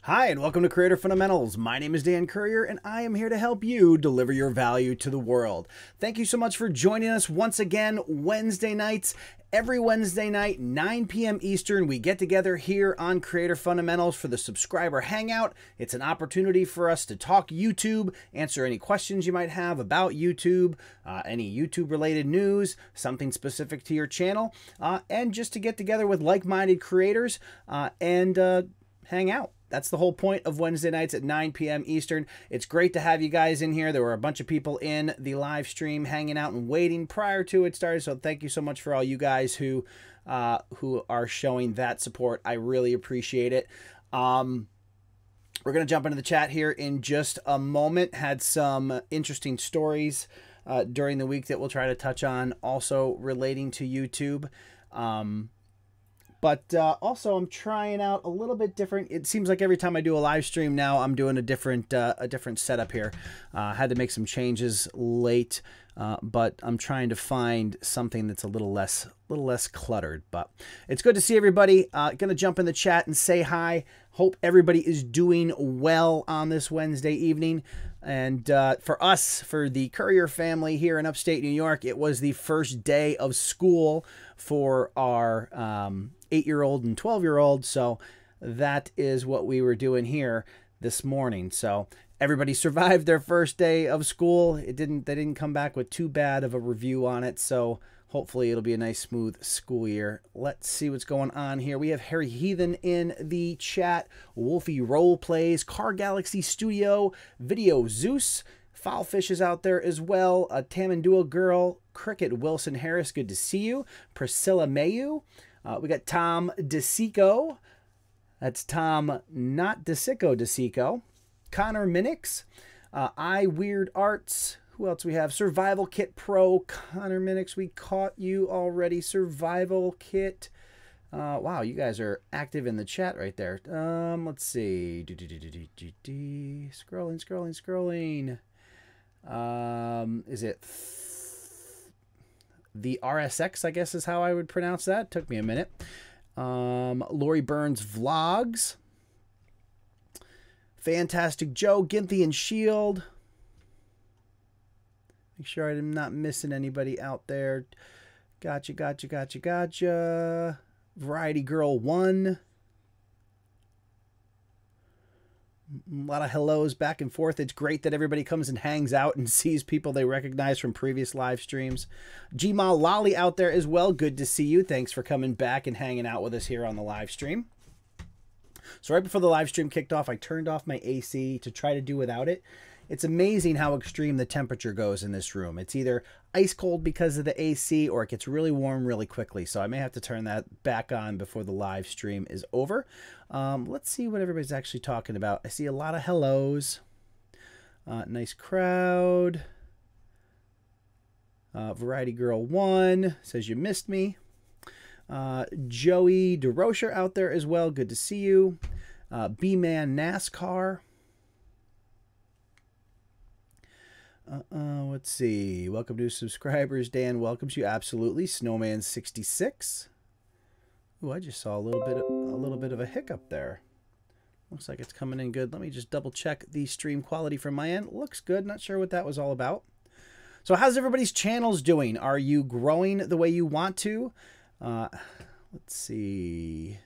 Hi, and welcome to Creator Fundamentals. My name is Dan Currier, and I am here to help you deliver your value to the world. Thank you so much for joining us once again Wednesday nights. Every Wednesday night, 9 p.m. Eastern, we get together here on Creator Fundamentals for the subscriber hangout. It's an opportunity for us to talk YouTube, answer any questions you might have about YouTube, any YouTube-related news, something specific to your channel, and just to get together with like-minded creators and hang out. That's the whole point of Wednesday nights at 9 p.m. Eastern. It's great to have you guys in here. There were a bunch of people in the live stream hanging out and waiting prior to it started. So thank you so much for all you guys who are showing that support. I really appreciate it. We're going to jump into the chat here in just a moment. Had some interesting stories during the week that we'll try to touch on, also relating to YouTube. But also, I'm trying out a little bit different. It seems like every time I do a live stream now, I'm doing a different setup here. Had to make some changes late, but I'm trying to find something that's a little less cluttered. But it's good to see everybody. Gonna jump in the chat and say hi. Hope everybody is doing well on this Wednesday evening. And for us, for the Currier family here in upstate New York, it was the first day of school for our 8-year-old and 12-year-old. So that is what we were doing here this morning. So everybody survived their first day of school. They didn't come back with too bad of a review on it. So hopefully it'll be a nice smooth school year. Let's see what's going on here. We have Harry Heathen in the chat. Wolfie Role Plays, Car Galaxy Studio, Video Zeus, Foulfish is out there as well. A Tamandua Girl, Cricket Wilson Harris, good to see you. Priscilla Mayu. We got Tom DeSico. That's Tom, not DeSico. Connor Minix. I Weird Arts. Who else we have? Survival Kit Pro. Connor Minix, we caught you already. Survival Kit. Wow, you guys are active in the chat right there. Let's see. Scrolling. Is it the RSX, I guess is how I would pronounce that. Took me a minute. Lori Burns Vlogs. Fantastic Joe, Ginthy and Shield. Make sure I'm not missing anybody out there. Gotcha. Variety Girl 1. A lot of hellos back and forth. It's great that everybody comes and hangs out and sees people they recognize from previous live streams. Gmal Lolly out there as well. Good to see you. Thanks for coming back and hanging out with us here on the live stream. So right before the live stream kicked off, I turned off my AC to try to do without it. It's amazing how extreme the temperature goes in this room. It's either ice cold because of the AC or it gets really warm really quickly. So I may have to turn that back on before the live stream is over. Let's see what everybody's actually talking about. I see a lot of hellos. Nice crowd. Variety Girl 1 says you missed me. Joey DeRocher out there as well. Good to see you. B-Man NASCAR. Let's see. Welcome to subscribers. Dan welcomes you. Absolutely. Snowman 66. Ooh, I just saw a little bit of a hiccup there. Looks like it's coming in good. Let me just double check the stream quality from my end. Looks good. Not sure what that was all about. So how's everybody's channels doing? Are you growing the way you want to? Let's see.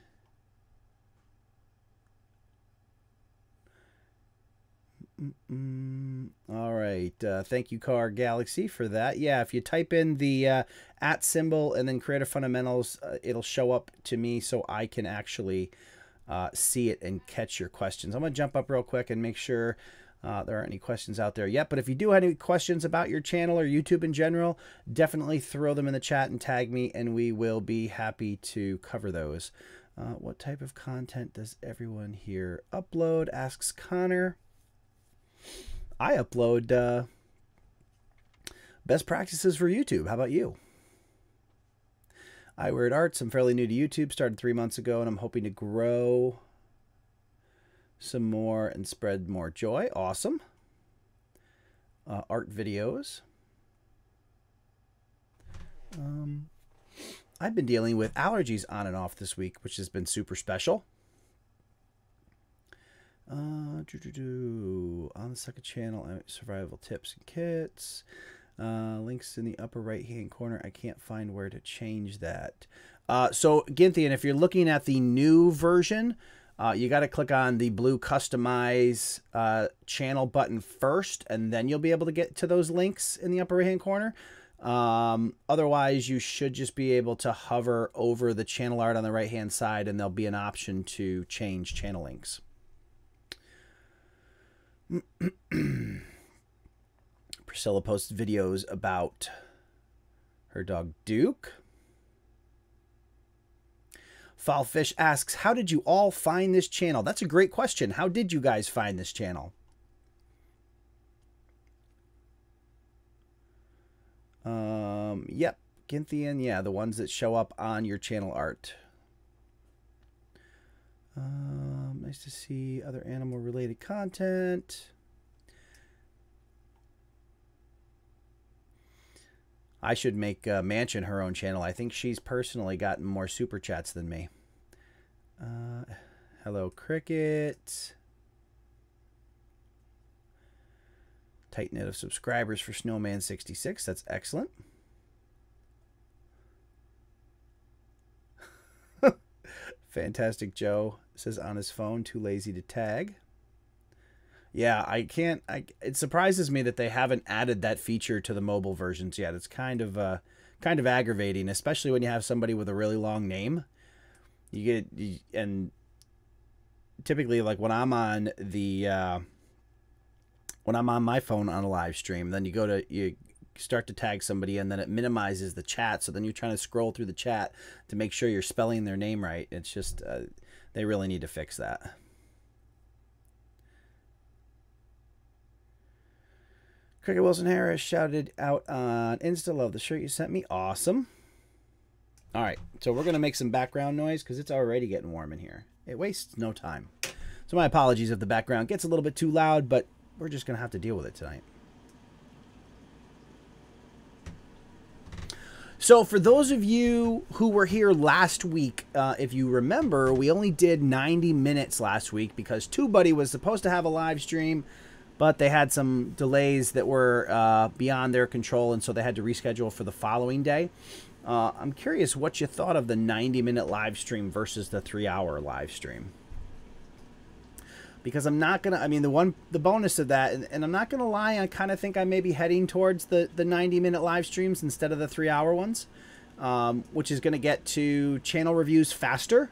All right. Thank you, Car Galaxy, for that. Yeah, if you type in the @ symbol and then Creator Fundamentals, it'll show up to me so I can actually see it and catch your questions. I'm going to jump up real quick and make sure there aren't any questions out there yet. But if you do have any questions about your channel or YouTube in general, definitely throw them in the chat and tag me, and we will be happy to cover those. What type of content does everyone here upload? Asks Connor. I upload best practices for YouTube. How about you? I Weird Arts. I'm fairly new to YouTube. Started 3 months ago, and I'm hoping to grow some more and spread more joy. Awesome. Art videos. I've been dealing with allergies on and off this week, which has been super special. On the second channel, survival tips and kits. Links in the upper right-hand corner. I can't find where to change that. So, Ginthian, if you're looking at the new version, you got to click on the blue Customize channel button first, and then you'll be able to get to those links in the upper right-hand corner. Otherwise, you should just be able to hover over the channel art on the right-hand side, and there'll be an option to change channel links. Priscilla posts videos about her dog Duke. Foulfish asks, how did you all find this channel? That's a great question. How did you guys find this channel? Yep, Ginthian, yeah, the ones that show up on your channel art. Nice to see other animal-related content. I should make Mansion her own channel. I think she's personally gotten more super chats than me. Hello, Cricket. Tight knit of subscribers for Snowman66. That's excellent. Fantastic Joe says on his phone, too lazy to tag. Yeah, I can't. It surprises me that they haven't added that feature to the mobile versions yet. It's kind of aggravating, especially when you have somebody with a really long name. And typically, like when I'm on the when I'm on my phone on a live stream, then you start to tag somebody, and then it minimizes the chat. So then you're trying to scroll through the chat to make sure you're spelling their name right. It's just they really need to fix that. Cricket Wilson Harris shouted out on Insta, love the shirt you sent me. Awesome. All right, so we're going to make some background noise because it's already getting warm in here. It wastes no time. So my apologies if the background gets a little bit too loud, but we're just going to have to deal with it tonight. So for those of you who were here last week, if you remember, we only did 90 minutes last week because TubeBuddy was supposed to have a live stream, but they had some delays that were beyond their control, and so they had to reschedule for the following day. I'm curious what you thought of the 90-minute live stream versus the 3-hour live stream. Because I'm not going to, I mean, the bonus of that, and I'm not going to lie, I kind of think I may be heading towards the 90-minute live streams instead of the 3-hour ones, which is going to get to channel reviews faster.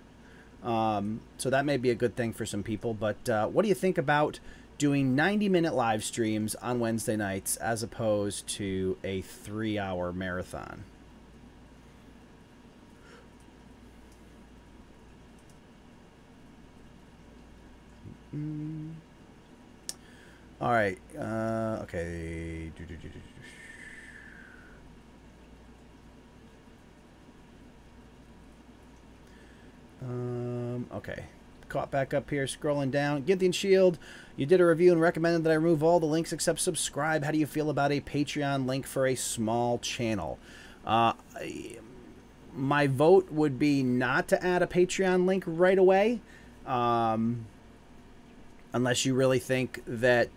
So that may be a good thing for some people. But what do you think about doing 90-minute live streams on Wednesday nights as opposed to a 3-hour marathon? All right. Okay. Okay. Caught back up here, scrolling down. Ginthian Shield, you did a review and recommended that I remove all the links except subscribe. How do you feel about a Patreon link for a small channel? My vote would be not to add a Patreon link right away. Unless you really think that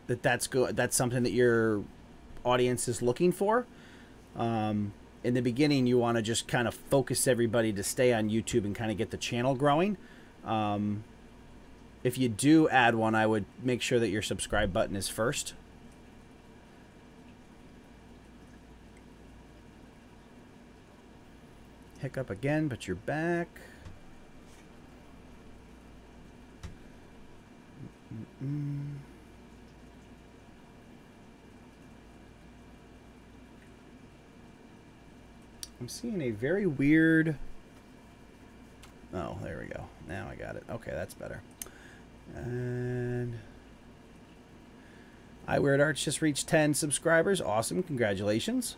that's good, that's something that your audience is looking for. In the beginning, you want to just kind of focus everybody to stay on YouTube and kind of get the channel growing. If you do add one, I would make sure that your subscribe button is first. Hiccup again, but you're back. I'm seeing a very weird... Oh, there we go. Now I got it. Okay, that's better. And... Weird Arts just reached 10 subscribers. Awesome. Congratulations.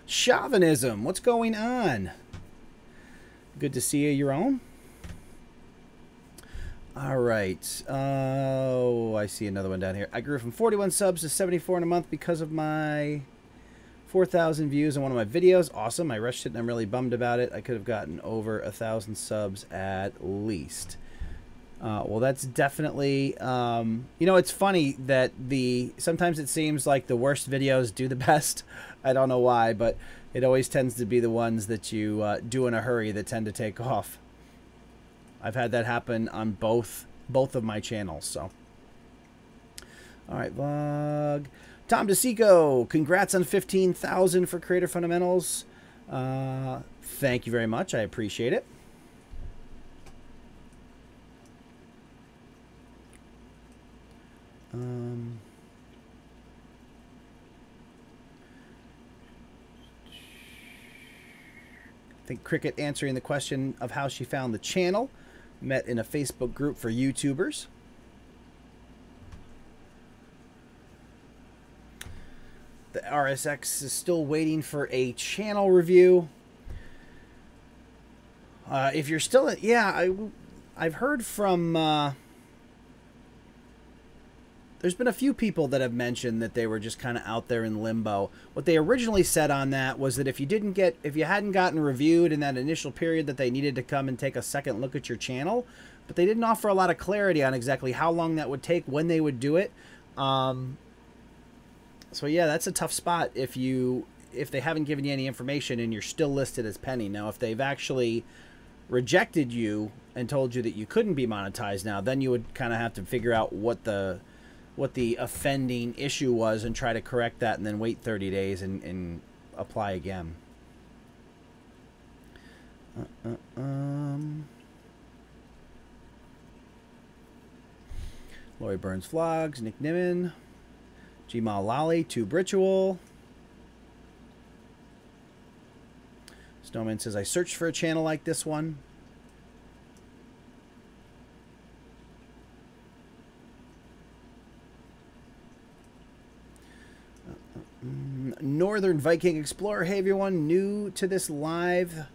Chauvinism. What's going on? Good to see you, your own. All right. Oh, I see another one down here. I grew from 41 subs to 74 in a month because of my 4,000 views on one of my videos. Awesome. I rushed it and I'm really bummed about it. I could have gotten over 1,000 subs at least. Well, that's definitely, you know, it's funny that sometimes it seems like the worst videos do the best. I don't know why, but it always tends to be the ones that you do in a hurry that tend to take off. I've had that happen on both of my channels, so. All right, vlog. Tom DeSico, congrats on 15,000 for Creator Fundamentals. Thank you very much. I appreciate it. I think Cricket answering the question of how she found the channel. Met in a Facebook group for YouTubers. The RSX is still waiting for a channel review. If you're still, yeah, I've heard from. There's been a few people that have mentioned that they were just kind of out there in limbo. What they originally said on that was that if you hadn't gotten reviewed in that initial period, that they needed to come and take a second look at your channel, but they didn't offer a lot of clarity on exactly how long that would take, when they would do it. So yeah, that's a tough spot if they haven't given you any information and you're still listed as pending. Now, if they've actually rejected you and told you that you couldn't be monetized now, then you would kind of have to figure out what the offending issue was and try to correct that, and then wait 30 days and apply again. Lori Burns Vlogs, Nick Niman, Gmal Lally, Tube Ritual. Snowman says, I searched for a channel like this one. Northern Viking Explorer, hey everyone, new to this live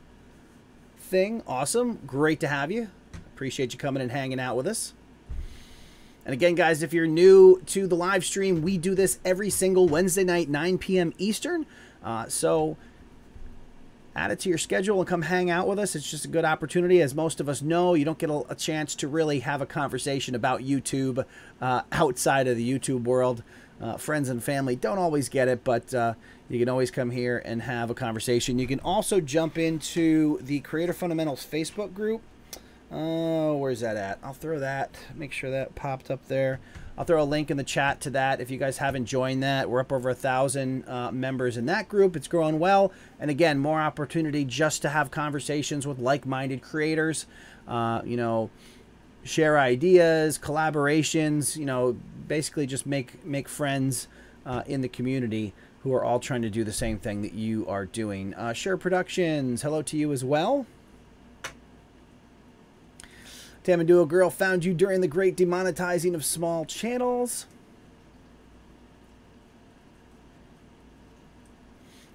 thing. Awesome, great to have you. Appreciate you coming and hanging out with us. And again, guys, if you're new to the live stream, we do this every single Wednesday night, 9 p.m. Eastern. So add it to your schedule and come hang out with us. It's just a good opportunity. As most of us know, you don't get a chance to really have a conversation about YouTube outside of the YouTube world. Friends and family don't always get it, but you can always come here and have a conversation. You can also jump into the Creator Fundamentals Facebook group. Oh, where's that at? I'll throw that, make sure that popped up there. I'll throw a link in the chat to that if you guys haven't joined that. We're up over 1,000 members in that group. It's growing well. And again, more opportunity just to have conversations with like-minded creators. You know, share ideas, collaborations, you know, basically just make friends in the community who are all trying to do the same thing that you are doing. Share Productions, hello to you as well. Tamanduo Girl found you during the great demonetizing of small channels.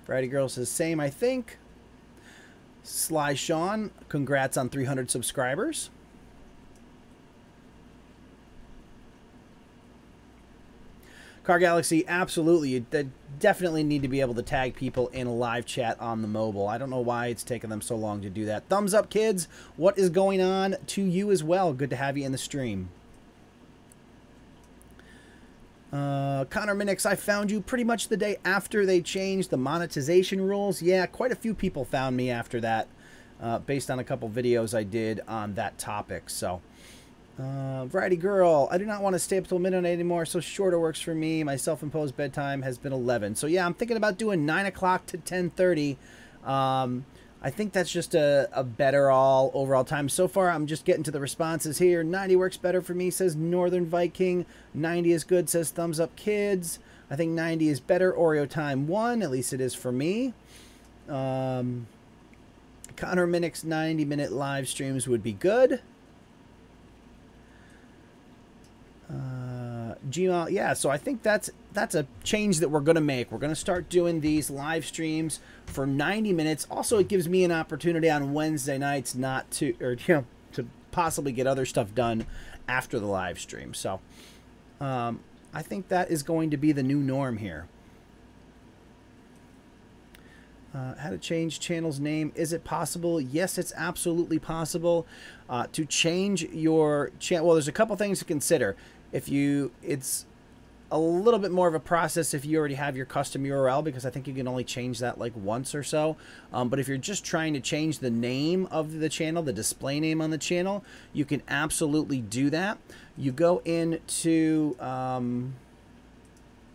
Friday Girl says, same, I think. Sly Sean, congrats on 300 subscribers. Car Galaxy, absolutely. You definitely need to be able to tag people in a live chat on the mobile. I don't know why it's taken them so long to do that. Thumbs up, kids. What is going on to you as well? Good to have you in the stream. Connor Minix, I found you pretty much the day after they changed the monetization rules. Yeah, quite a few people found me after that, based on a couple videos I did on that topic. So, Variety Girl, I do not want to stay up till midnight anymore, so shorter works for me. My self-imposed bedtime has been 11. So yeah, I'm thinking about doing 9 o'clock to 10:30. I think that's just a better overall time. So far, I'm just getting to the responses here. 90 works better for me, says Northern Viking. 90 is good, says Thumbs Up Kids. I think 90 is better. Oreo Time 1, at least it is for me. Connor Minix, 90-minute live streams would be good. Gmail, yeah, so I think that's a change that we're going to make. We're going to start doing these live streams for 90 minutes. Also, it gives me an opportunity on Wednesday nights to possibly get other stuff done after the live stream. So I think that is going to be the new norm here. How to change channel's name. Is it possible? Yes, it's absolutely possible. To change your channel, well, there's a couple things to consider. It's a little bit more of a process if you already have your custom URL, because I think you can only change that like once or so. But if you're just trying to change the name of the channel, the display name on the channel, you can absolutely do that. You go into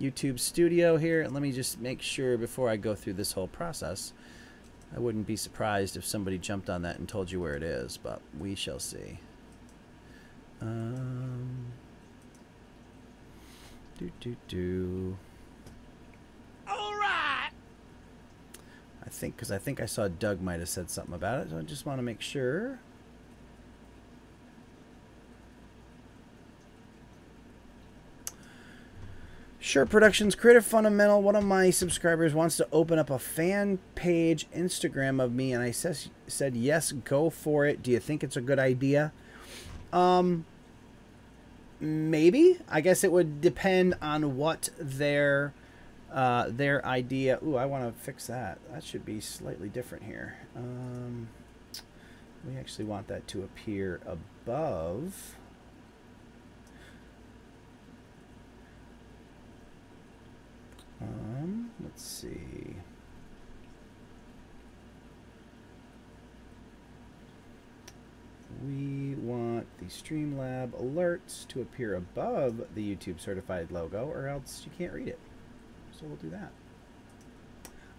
YouTube Studio here, and let me just make sure before I go through this whole process. I wouldn't be surprised if somebody jumped on that and told you where it is, but we shall see. All right. I think I saw Doug might have said something about it, so I just want to make sure. Sure Productions, Creative Fundamental. One of my subscribers wants to open up a fan page Instagram of me, and I said yes, go for it. Do you think it's a good idea? Maybe. I guess it would depend on what their idea. Ooh, I want to fix that. That should be slightly different here. We actually want that to appear above. Let's see. We want the Streamlab alerts to appear above the YouTube certified logo, or else you can't read it. So we'll do that.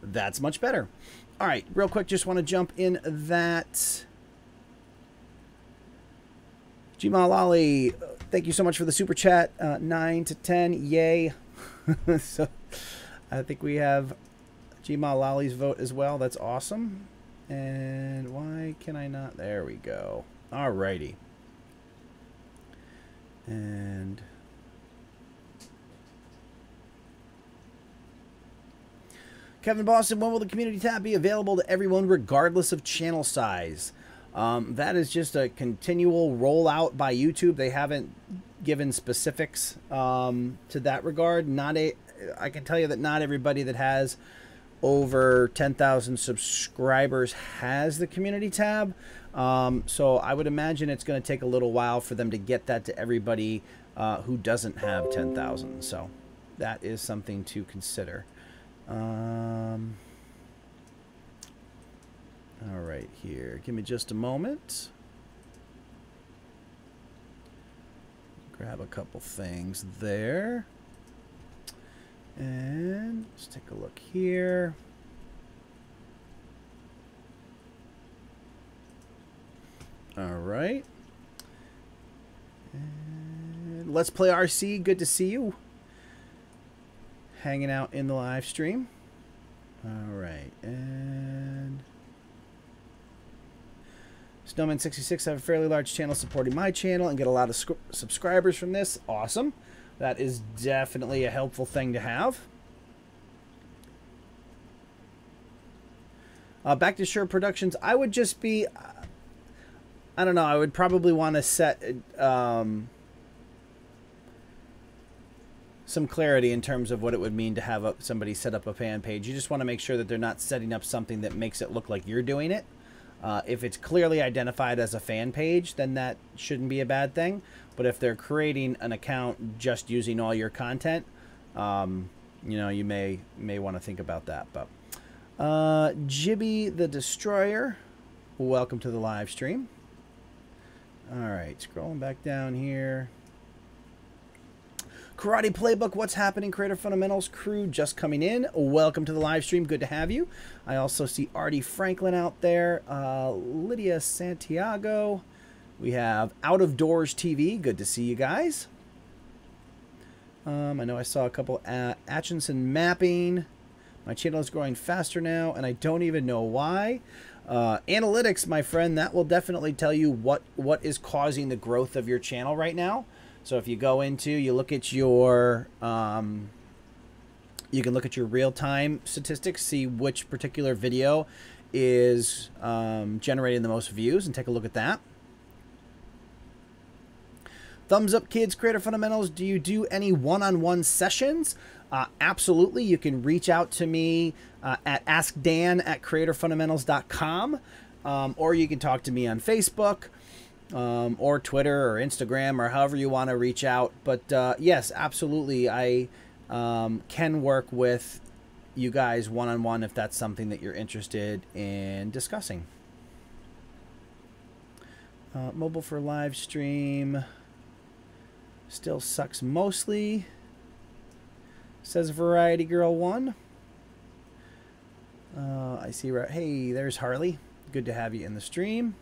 That's much better. All right, real quick, just want to jump in that. Gmal Ali, thank you so much for the super chat. 9 to 10, yay. So I think we have Gmal Ali's vote as well. That's awesome. And why can I not? There we go. Alrighty. And Kevin Boston, when will the community tab be available to everyone regardless of channel size? That is just a continual rollout by YouTube. They haven't given specifics to that regard. I can tell you that not everybody that has over 10,000 subscribers has the community tab. So I would imagine it's going to take a little while for them to get that to everybody who doesn't have 10,000. So that is something to consider. All right, here. Give me just a moment. Grab a couple things there. And let's take a look here. All right. And let's play RC. Good to see you. Hanging out in the live stream. All right. And Snowman66, I have a fairly large channel supporting my channel and get a lot of subscribers from this. Awesome. That is definitely a helpful thing to have. Back to Sure Productions. I would just be, I don't know, I would probably want to set some clarity in terms of what it would mean to have somebody set up a fan page. You just want to make sure that they're not setting up something that makes it look like you're doing it. If it's clearly identified as a fan page, then that shouldn't be a bad thing. But if they're creating an account just using all your content, you know, you may want to think about that. But Jibby the Destroyer, welcome to the live stream. All right, scrolling back down here. Karate Playbook, what's happening? Creative Fundamentals crew just coming in. Welcome to the live stream. Good to have you. I also see Artie Franklin out there. Lydia Santiago. We have Out of Doors TV. Good to see you guys. I know I saw a couple. Atchinson Mapping. My channel is growing faster now, and I don't even know why. Analytics, my friend, that will definitely tell you what is causing the growth of your channel right now. So if you go into, you look at your, you can look at your real-time statistics, see which particular video is generating the most views, and take a look at that. Thumbs up, kids, Creator Fundamentals. Do you do any one-on-one sessions? Absolutely. You can reach out to me at askdan@creatorfundamentals.com, or you can talk to me on Facebook, or Twitter or Instagram, or however you want to reach out. But yes, absolutely, I can work with you guys one-on-one if that's something that you're interested in discussing. Mobile for live stream still sucks mostly, says Variety Girl 1. I see, right. Hey, there's Harley. Good to have you in the stream.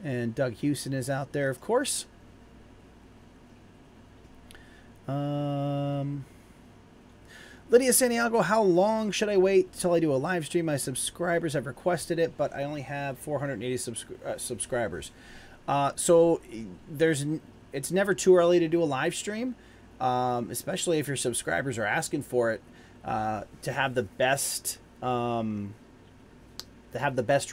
And Doug Houston is out there, of course. Lydia Santiago, how long should I wait till I do a live stream? My subscribers have requested it, but I only have 480 subscribers. So it's never too early to do a live stream, especially if your subscribers are asking for it, to have the best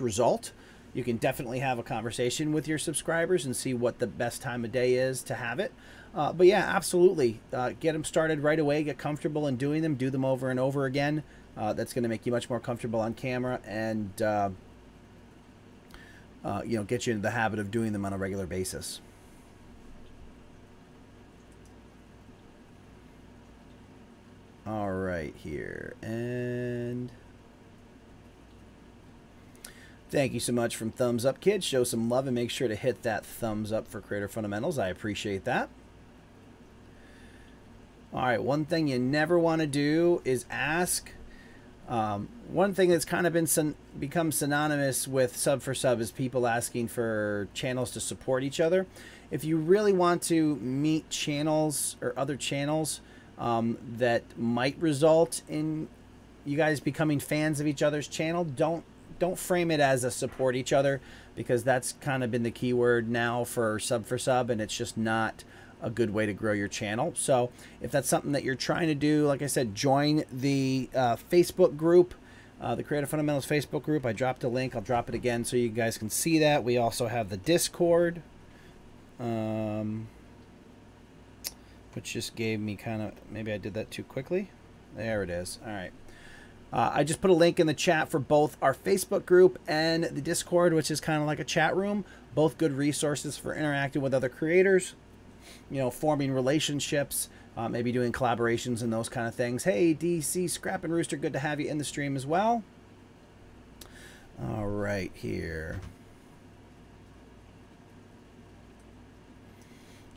result. You can definitely have a conversation with your subscribers and see what the best time of day is to have it. But yeah, absolutely. Get them started right away. Get comfortable in doing them. Do them over and over again. That's going to make you much more comfortable on camera and you know, get you into the habit of doing them on a regular basis. All right, here. And thank you so much from Thumbs Up, kids. Show some love and make sure to hit that thumbs up for Creator Fundamentals. I appreciate that. All right, one thing you never want to do is ask. One thing that's kind of become synonymous with sub for sub is people asking for channels to support each other. If you really want to meet channels or other channels that might result in you guys becoming fans of each other's channel, don't frame it as a support each other, because that's kind of been the keyword now for sub, and it's just not a good way to grow your channel. So if that's something that you're trying to do, like I said, join the Facebook group, the Creative Fundamentals Facebook group. I dropped a link. I'll drop it again so you guys can see that. We also have the Discord, which just gave me kind of, maybe I did that too quickly. There it is. All right. I just put a link in the chat for both our Facebook group and the Discord, which is kind of like a chat room. Both good resources for interacting with other creators, you know, forming relationships, maybe doing collaborations and those kind of things. Hey, DC, Scrap and Rooster, good to have you in the stream as well. All right, here.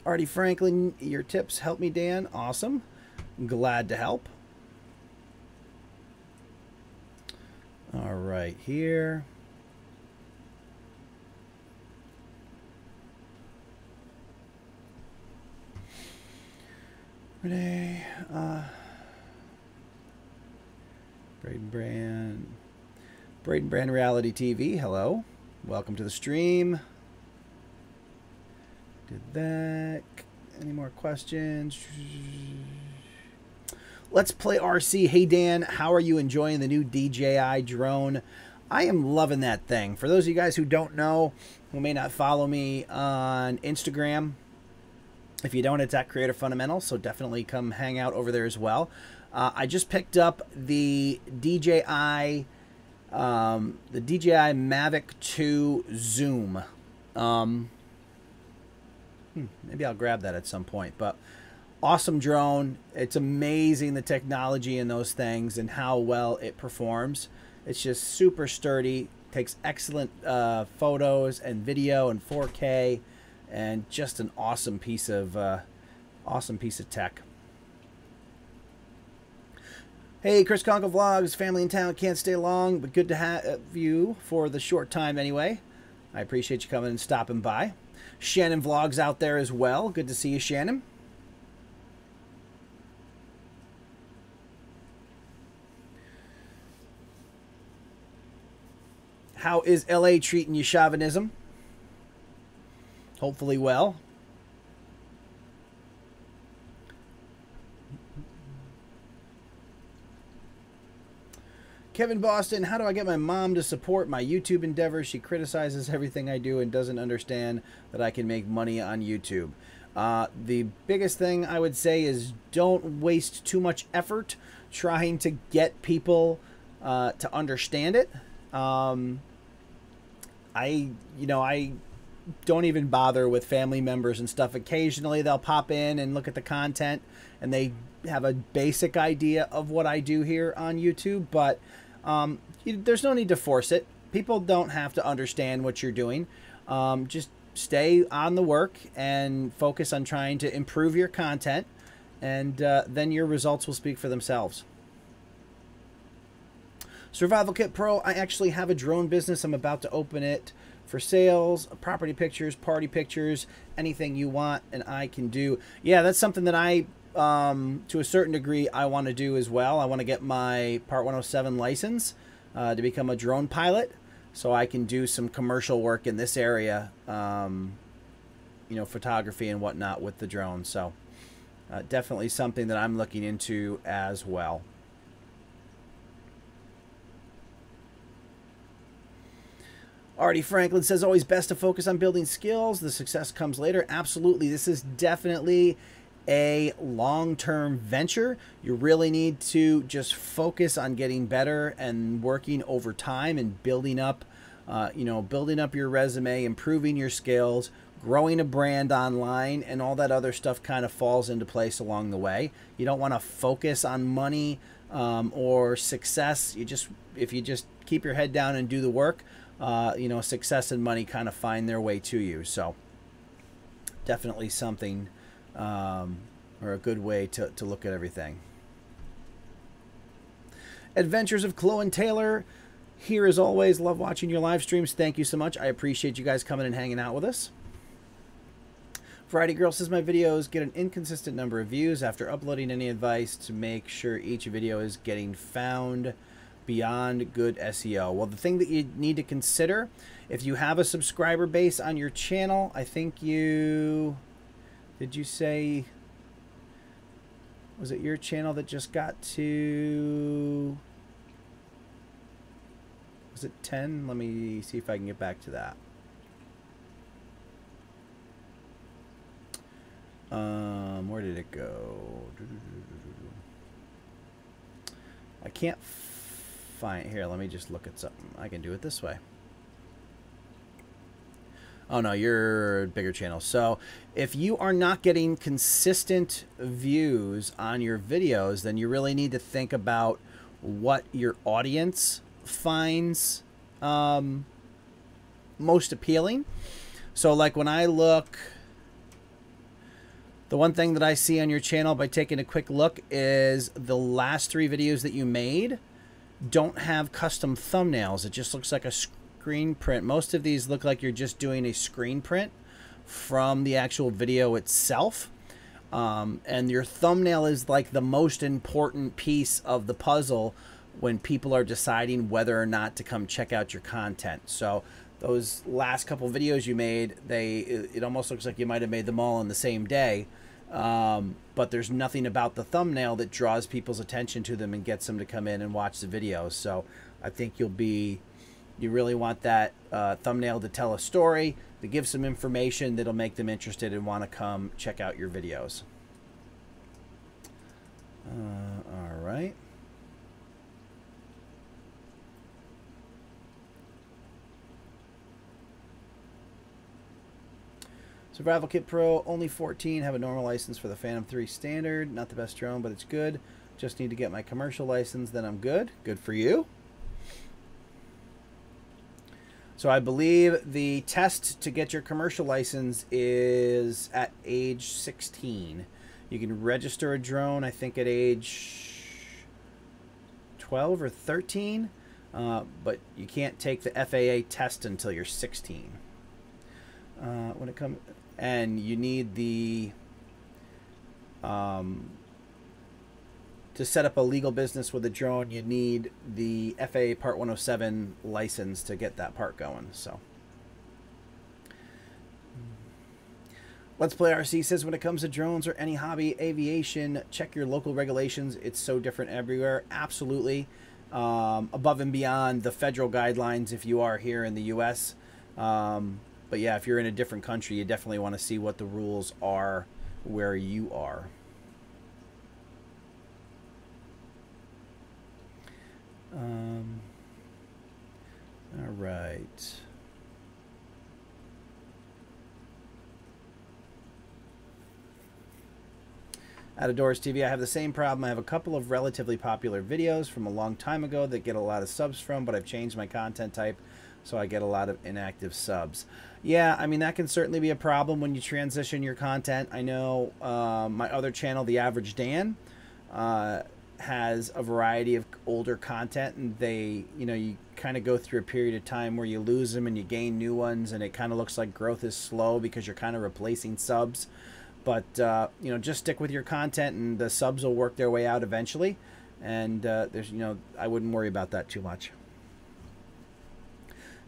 Artie Franklin, your tips help me, Dan. Awesome. Glad to help. All right, here. Renee, Braden Brand Reality TV, hello. Welcome to the stream. Did that. Any more questions? Let's play RC. Hey, Dan, how are you enjoying the new DJI drone? I am loving that thing. For those of you guys who don't know, who may not follow me on Instagram, if you don't, it's at Creator Fundamentals, so definitely come hang out over there as well. I just picked up the DJI Mavic 2 Zoom. Maybe I'll grab that at some point, but awesome drone. It's amazing the technology in those things and how well it performs. It's just super sturdy, takes excellent photos and video and 4K, and just an awesome piece of tech. Hey, Chris Conco Vlogs, family in town, can't stay long, but good to have you for the short time anyway. I appreciate you coming and stopping by. Shannon Vlogs out there as well. Good to see you, Shannon. How is LA treating you, chauvinism? Hopefully well. Kevin Boston, how do I get my mom to support my YouTube endeavors? She criticizes everything I do and doesn't understand that I can make money on YouTube. The biggest thing I would say is don't waste too much effort trying to get people to understand it. I don't even bother with family members and stuff. Occasionally they'll pop in and look at the content and they have a basic idea of what I do here on YouTube, but there's no need to force it. People don't have to understand what you're doing. Just stay on the work and focus on trying to improve your content, and then your results will speak for themselves. Survival Kit Pro, I actually have a drone business. I'm about to open it for sales, property pictures, party pictures, anything you want and I can do. Yeah, that's something that I, to a certain degree, I want to do as well. I want to get my Part 107 license to become a drone pilot so I can do some commercial work in this area, photography and whatnot with the drone. So definitely something that I'm looking into as well. Artie Franklin says, always best to focus on building skills. The success comes later. Absolutely. This is definitely a long-term venture. You really need to just focus on getting better and working over time and building up, building up your resume, improving your skills, growing a brand online, and all that other stuff kind of falls into place along the way. You don't want to focus on money or success. If you just keep your head down and do the work, success and money kind of find their way to you. So definitely something or a good way to look at everything. Adventures of Chloe and Taylor here as always. Love watching your live streams. Thank you so much. I appreciate you guys coming and hanging out with us. Variety Girl says, my videos get an inconsistent number of views. After uploading, any advice to make sure each video is getting found beyond good SEO? Well, the thing that you need to consider, if you have a subscriber base on your channel, I think did you say, was it your channel that just got to, was it 10? Let me see if I can get back to that. Where did it go? I can't find here. Let me just look at something. I can do it this way. Oh no, you're a bigger channel. So if you are not getting consistent views on your videos, then you really need to think about what your audience finds most appealing. So like when I look, the one thing that I see on your channel by taking a quick look is the last 3 videos that you made don't have custom thumbnails. It just looks like a screen print. Most of these look like you're just doing a screen print from the actual video itself. And your thumbnail is like the most important piece of the puzzle when people are deciding whether or not to come check out your content. So those last couple videos you made, it almost looks like you might have made them all on the same day. But there's nothing about the thumbnail that draws people's attention to them and gets them to come in and watch the videos. So I think you really want that thumbnail to tell a story, to give some information that'll make them interested and want to come check out your videos. All right. Survival Kit Pro, only 14, have a normal license for the Phantom 3 Standard. Not the best drone, but it's good. Just need to get my commercial license, then I'm good. Good for you. So I believe the test to get your commercial license is at age 16. You can register a drone, I think, at age 12 or 13, but you can't take the FAA test until you're 16. When it comes, and you need the to set up a legal business with a drone, you need the FAA Part 107 license to get that part going. So Let's Play RC says, when it comes to drones or any hobby aviation, check your local regulations. It's so different everywhere. Absolutely. Above and beyond the federal guidelines if you are here in the US. But But yeah, if you're in a different country, you definitely want to see what the rules are where you are. All right. Out of Doors TV, I have the same problem. I have a couple of relatively popular videos from a long time ago that get a lot of subs from, but I've changed my content type, so I get a lot of inactive subs. Yeah, I mean, that can certainly be a problem when you transition your content. I know my other channel, The Average Dan, has a variety of older content, and they, you know, you kind of go through a period of time where you lose them and you gain new ones, and it kind of looks like growth is slow because you're kind of replacing subs. But, you know, just stick with your content and the subs will work their way out eventually. And there's, you know, I wouldn't worry about that too much.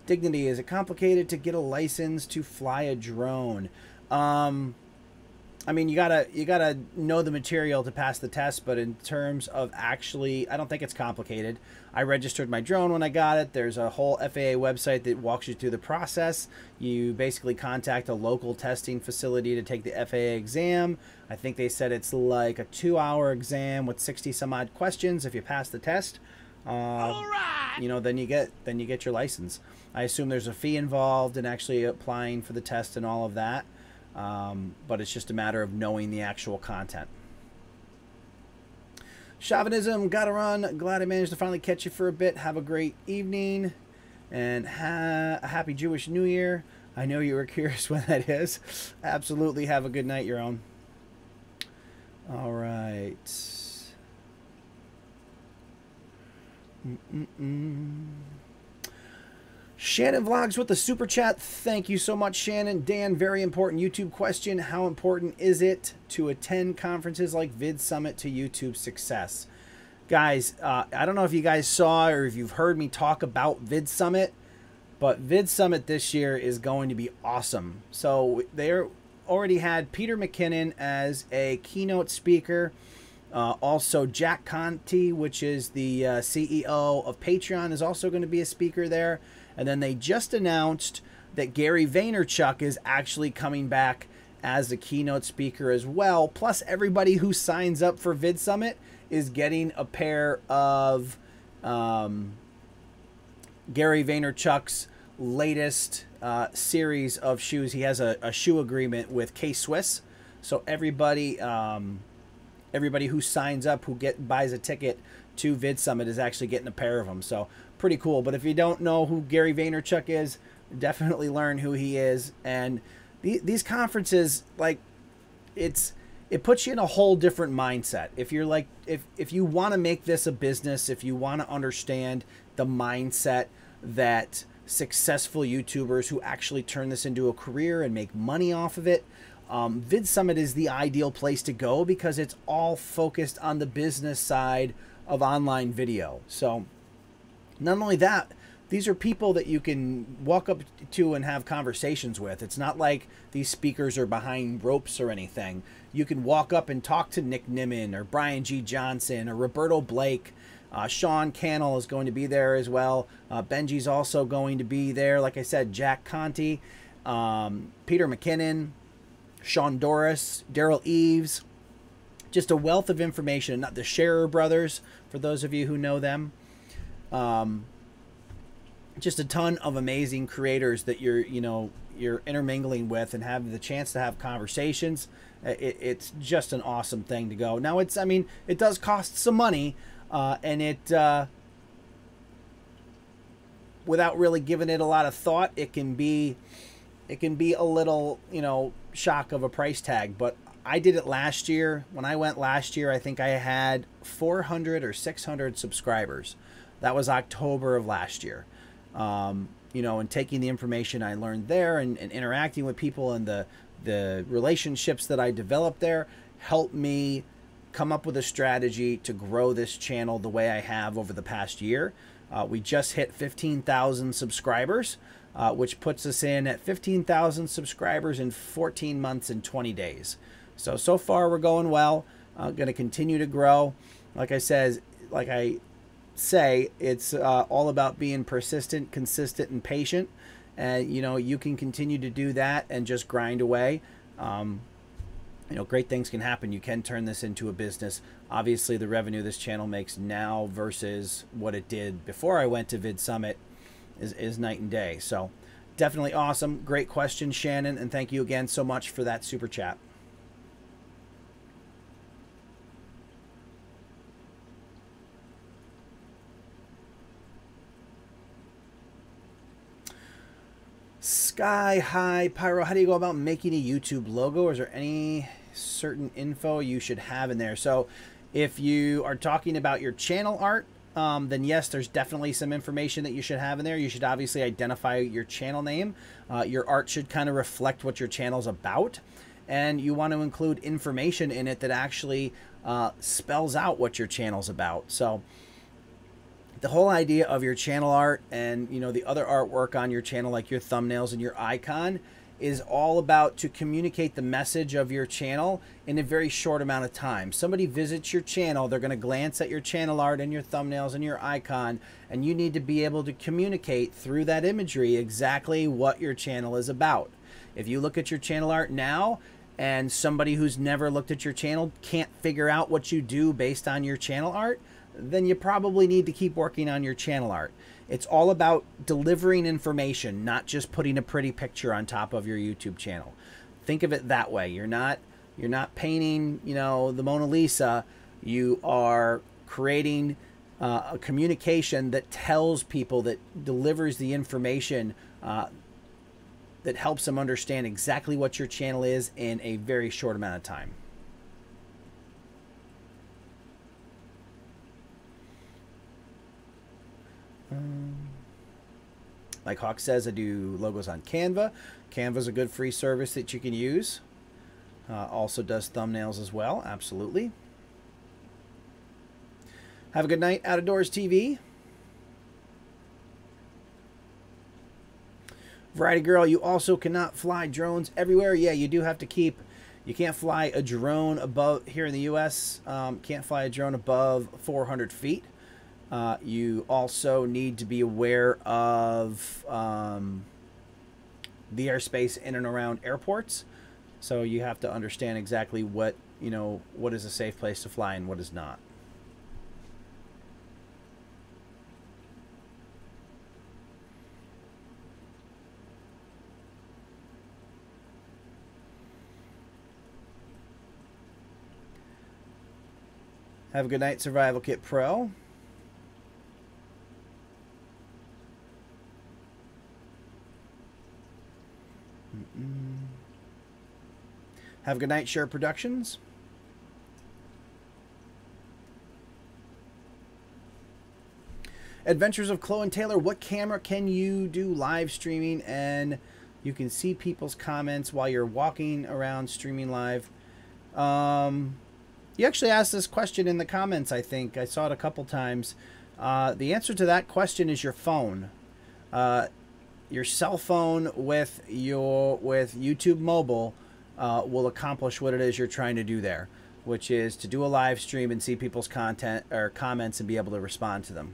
Dignity, is it complicated to get a license to fly a drone? I mean, you gotta know the material to pass the test, but in terms of actually, I don't think it's complicated. I registered my drone when I got it. There's a whole FAA website that walks you through the process. You basically contact a local testing facility to take the FAA exam. I think they said it's like a 2-hour exam with 60 some odd questions. If you pass the test, you know, then you get your license. I assume there's a fee involved in actually applying for the test and all of that. But it's just a matter of knowing the actual content. Chauvinism, gotta run. Glad I managed to finally catch you for a bit. Have a great evening and a happy Jewish New Year. I know you were curious when that is. Absolutely. Have a good night, your own. All right. Shannon Vlogs with the super chat. Thank you so much, Shannon. Dan, very important YouTube question. How important is it to attend conferences like Vid Summit to YouTube success? Guys, I don't know if you guys saw or if you've heard me talk about Vid Summit, but Vid Summit this year is going to be awesome. So they already had Peter McKinnon as a keynote speaker. Also, Jack Conte, which is the CEO of Patreon, is also going to be a speaker there. And then they just announced that Gary Vaynerchuk is actually coming back as a keynote speaker as well. Plus, everybody who signs up for Vid Summit is getting a pair of Gary Vaynerchuk's latest series of shoes. He has a shoe agreement with K-Swiss. So everybody who signs up, who buys a ticket to Vid Summit, is actually getting a pair of them. So pretty cool. But if you don't know who Gary Vaynerchuk is, definitely learn who he is. And these conferences, like, it puts you in a whole different mindset. If you're like, if you want to make this a business, if you want to understand the mindset that successful YouTubers who actually turn this into a career and make money off of it, Vid Summit is the ideal place to go because it's all focused on the business side of online video. So not only that, these are people that you can walk up to and have conversations with. It's not like these speakers are behind ropes or anything. You can walk up and talk to Nick Nimmin or Brian G. Johnson or Roberto Blake. Sean Cannell is going to be there as well. Benji's also going to be there. Like I said, Jack Conte, Peter McKinnon, Sean Doris, Daryl Eves. Just a wealth of information. Not the Scherer brothers, for those of you who know them. Just a ton of amazing creators that you're intermingling with and have the chance to have conversations. It's just an awesome thing to go. Now I mean, it does cost some money, and without really giving it a lot of thought, it can be a little, shock of a price tag. But I did it last year. When I went last year, I think I had 400 or 600 subscribers. That was October of last year. And taking the information I learned there and interacting with people and the relationships that I developed there helped me come up with a strategy to grow this channel the way I have over the past year. We just hit 15,000 subscribers, which puts us in at 15,000 subscribers in 14 months and 20 days. So far we're going well. Going to continue to grow. Like I say, it's all about being persistent, consistent, and patient. and you know, you can continue to do that and just grind away. You know, great things can happen. You can turn this into a business. Obviously, the revenue this channel makes now versus what it did before I went to Vid Summit is night and day. So definitely awesome. Great question, Shannon, and thank you again so much for that super chat. Sky High Pyro, how do you go about making a YouTube logo? Is there any certain info you should have in there? So if you are talking about your channel art, then yes, there's definitely some information that you should have in there. You should obviously identify your channel name. Your art should kind of reflect what your channel's about. And you want to include information in it that actually spells out what your channel's about. So the whole idea of your channel art and, you know, the other artwork on your channel, like your thumbnails and your icon, is all about to communicate the message of your channel in a very short amount of time. Somebody visits your channel, they're going to glance at your channel art and your thumbnails and your icon, and you need to be able to communicate through that imagery exactly what your channel is about. If you look at your channel art now and somebody who's never looked at your channel can't figure out what you do based on your channel art, then you probably need to keep working on your channel art. It's all about delivering information, not just putting a pretty picture on top of your YouTube channel. Think of it that way. You're not painting, you know, the Mona Lisa. You are creating a communication that tells people, that delivers the information that helps them understand exactly what your channel is in a very short amount of time. Like Hawk says, I do logos on Canva. Canva's a good free service that you can use. Also does thumbnails as well. Absolutely. Have a good night, Out of Doors TV. Variety Girl, you also cannot fly drones everywhere. Yeah, you do have to keep, you can't fly a drone above, here in the US, can't fly a drone above 400 feet. You also need to be aware of the airspace in and around airports. So you have to understand exactly what, you know, what is a safe place to fly and what is not. Have a good night, Survival Kit Pro. Have a good night, Share Productions. Adventures of Chloe and Taylor. What camera can you do live streaming and you can see people's comments while you're walking around streaming live? You actually asked this question in the comments, I think. I saw it a couple times. The answer to that question is your phone. Your cell phone with YouTube mobile will accomplish what it is you're trying to do there, which is to do a live stream and see people's content or comments and be able to respond to them.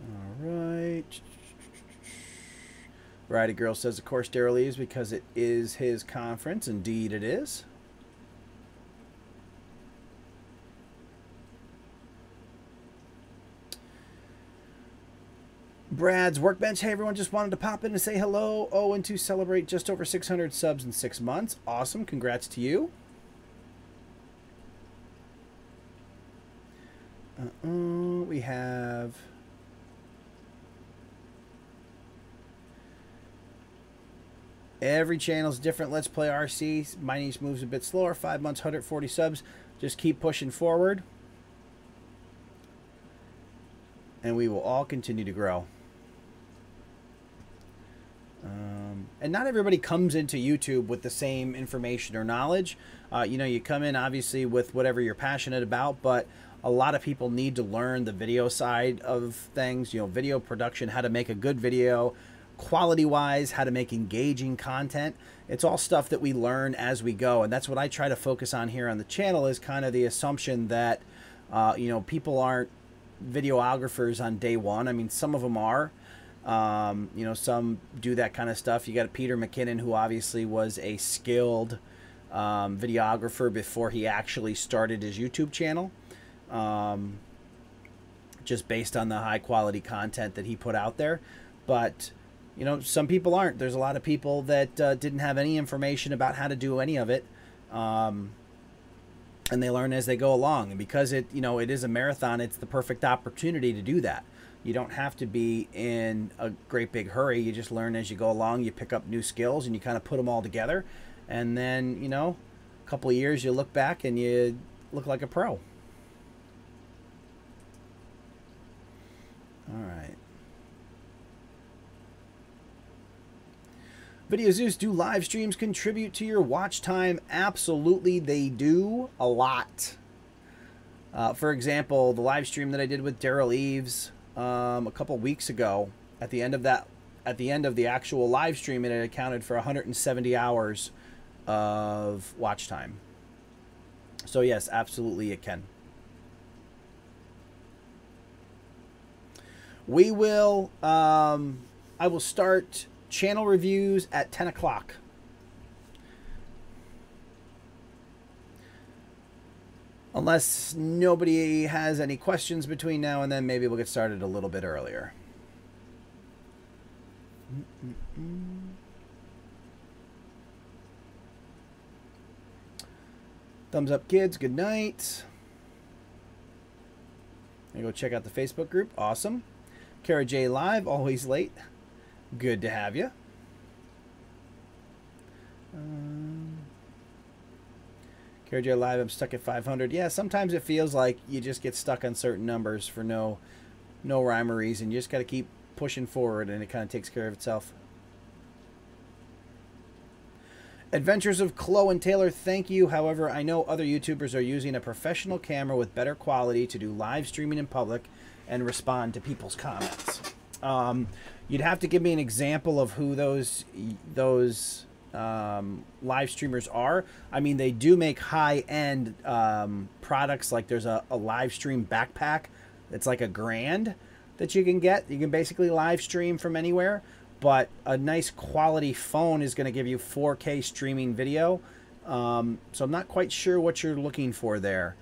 All right. Variety Girl says, of course, Daryl leaves because it is his conference. Indeed, it is. Brad's Workbench. Hey, everyone, just wanted to pop in and say hello. Oh, and to celebrate just over 600 subs in 6 months. Awesome. Congrats to you. We have... Every channel's different. Let's Play RC. My niche moves a bit slower. 5 months, 140 subs. Just keep pushing forward. And we will all continue to grow. And not everybody comes into YouTube with the same information or knowledge. You know, you come in obviously with whatever you're passionate about, but a lot of people need to learn the video side of things, you know, video production, how to make a good video, quality-wise, how to make engaging content. It's all stuff that we learn as we go, and that's what I try to focus on here on the channel, is kind of the assumption that, you know, people aren't videographers on day one. I mean, some of them are. You know, some do that kind of stuff. You got Peter McKinnon, who obviously was a skilled videographer before he actually started his YouTube channel, just based on the high quality content that he put out there. But, you know, some people aren't. There's a lot of people that didn't have any information about how to do any of it, and they learn as they go along. And because it, you know, it is a marathon, it's the perfect opportunity to do that. You don't have to be in a great big hurry. You just learn as you go along. You pick up new skills and you kind of put them all together. And then, you know, a couple of years, you look back and you look like a pro. All right. Video Zeus, do live streams contribute to your watch time? Absolutely, they do, a lot. For example, the live stream that I did with Daryl Eves a couple weeks ago, at the end of the actual live stream, it had accounted for 170 hours of watch time. So yes, absolutely it can. We will, I will start channel reviews at 10 o'clock. Unless nobody has any questions between now and then, maybe we'll get started a little bit earlier. Thumbs up, kids. Good night. I go check out the Facebook group. Awesome. Kara J Live, always late. Good to have you. Kara J Live, I'm stuck at 500. Yeah, sometimes it feels like you just get stuck on certain numbers for no rhyme or reason. You just got to keep pushing forward, and it kind of takes care of itself. Adventures of Chloe and Taylor, thank you. However, I know other YouTubers are using a professional camera with better quality to do live streaming in public and respond to people's comments. You'd have to give me an example of who those live streamers are. I mean, they do make high-end products. Like there's a live stream backpack that's like $1,000 that you can get. You can basically live stream from anywhere. But a nice quality phone is going to give you 4K streaming video. So I'm not quite sure what you're looking for there.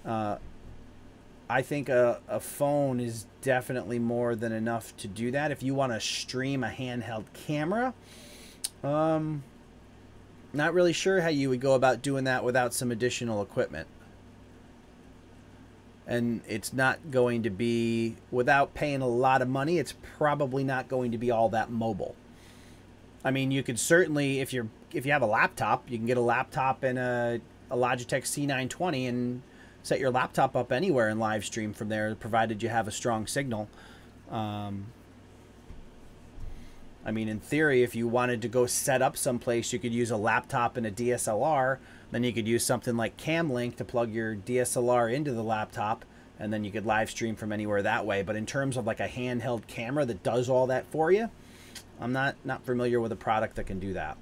I think a phone is definitely more than enough to do that. If you want to stream a handheld camera, not really sure how you would go about doing that without some additional equipment. And it's not going to be, without paying a lot of money, it's probably not going to be all that mobile. I mean, you could certainly, if you have a laptop, you can get a laptop and a Logitech C920 and set your laptop up anywhere and live stream from there, provided you have a strong signal. I mean, in theory, if you wanted to go set up someplace, you could use a laptop and a DSLR. Then you could use something like CamLink to plug your DSLR into the laptop, and then you could live stream from anywhere that way. But in terms of like a handheld camera that does all that for you, I'm not familiar with a product that can do that.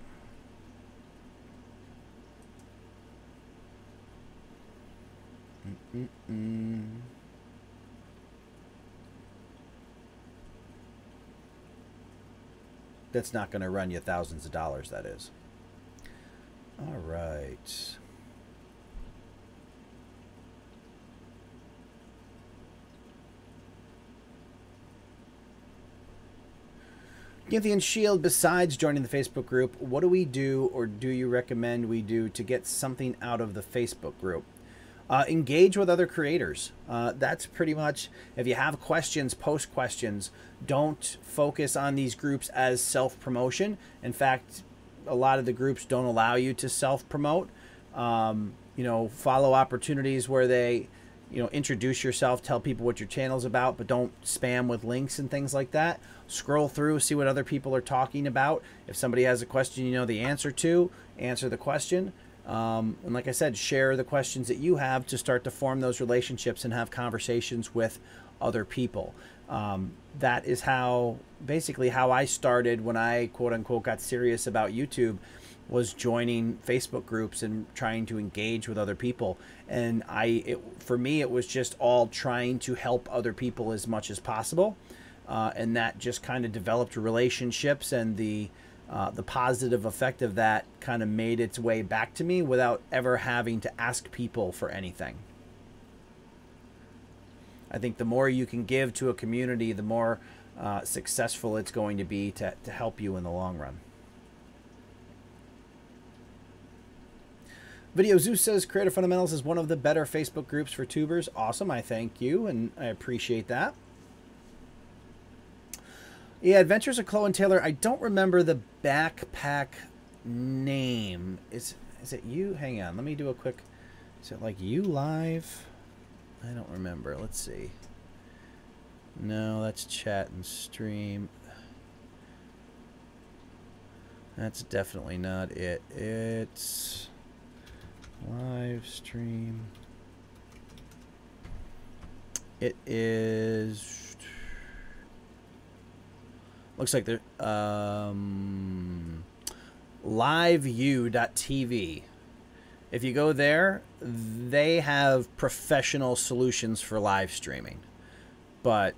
That's not going to run you thousands of dollars, that is. All right. Gynthian Shield, besides joining the Facebook group, what do we do, or do you recommend we do to get something out of the Facebook group? Engage with other creators. That's pretty much, if you have questions, post questions. Don't focus on these groups as self-promotion. In fact, a lot of the groups don't allow you to self-promote. You know, follow opportunities where they, you know, introduce yourself, tell people what your channel's about, but don't spam with links and things like that. Scroll through, see what other people are talking about. If somebody has a question you know the answer to, answer the question. And like I said, share the questions that you have to start to form those relationships and have conversations with other people. That is how, basically how I started when I quote unquote got serious about YouTube, was joining Facebook groups and trying to engage with other people. And for me, it was just all trying to help other people as much as possible. And that just kind of developed relationships, and the positive effect of that kind of made its way back to me without ever having to ask people for anything. I think the more you can give to a community, the more successful it's going to be to help you in the long run. Video Zeus says Creator Fundamentals is one of the better Facebook groups for tubers. Awesome. I thank you, and I appreciate that. Yeah, Adventures of Chloe and Taylor. I don't remember the backpack name. Is it you? Hang on. Let me do a quick... Is it like you live? I don't remember. Let's see. No, that's chat and stream. That's definitely not it. It's live stream. It is... Looks like they're liveview.tv. If you go there, they have professional solutions for live streaming, but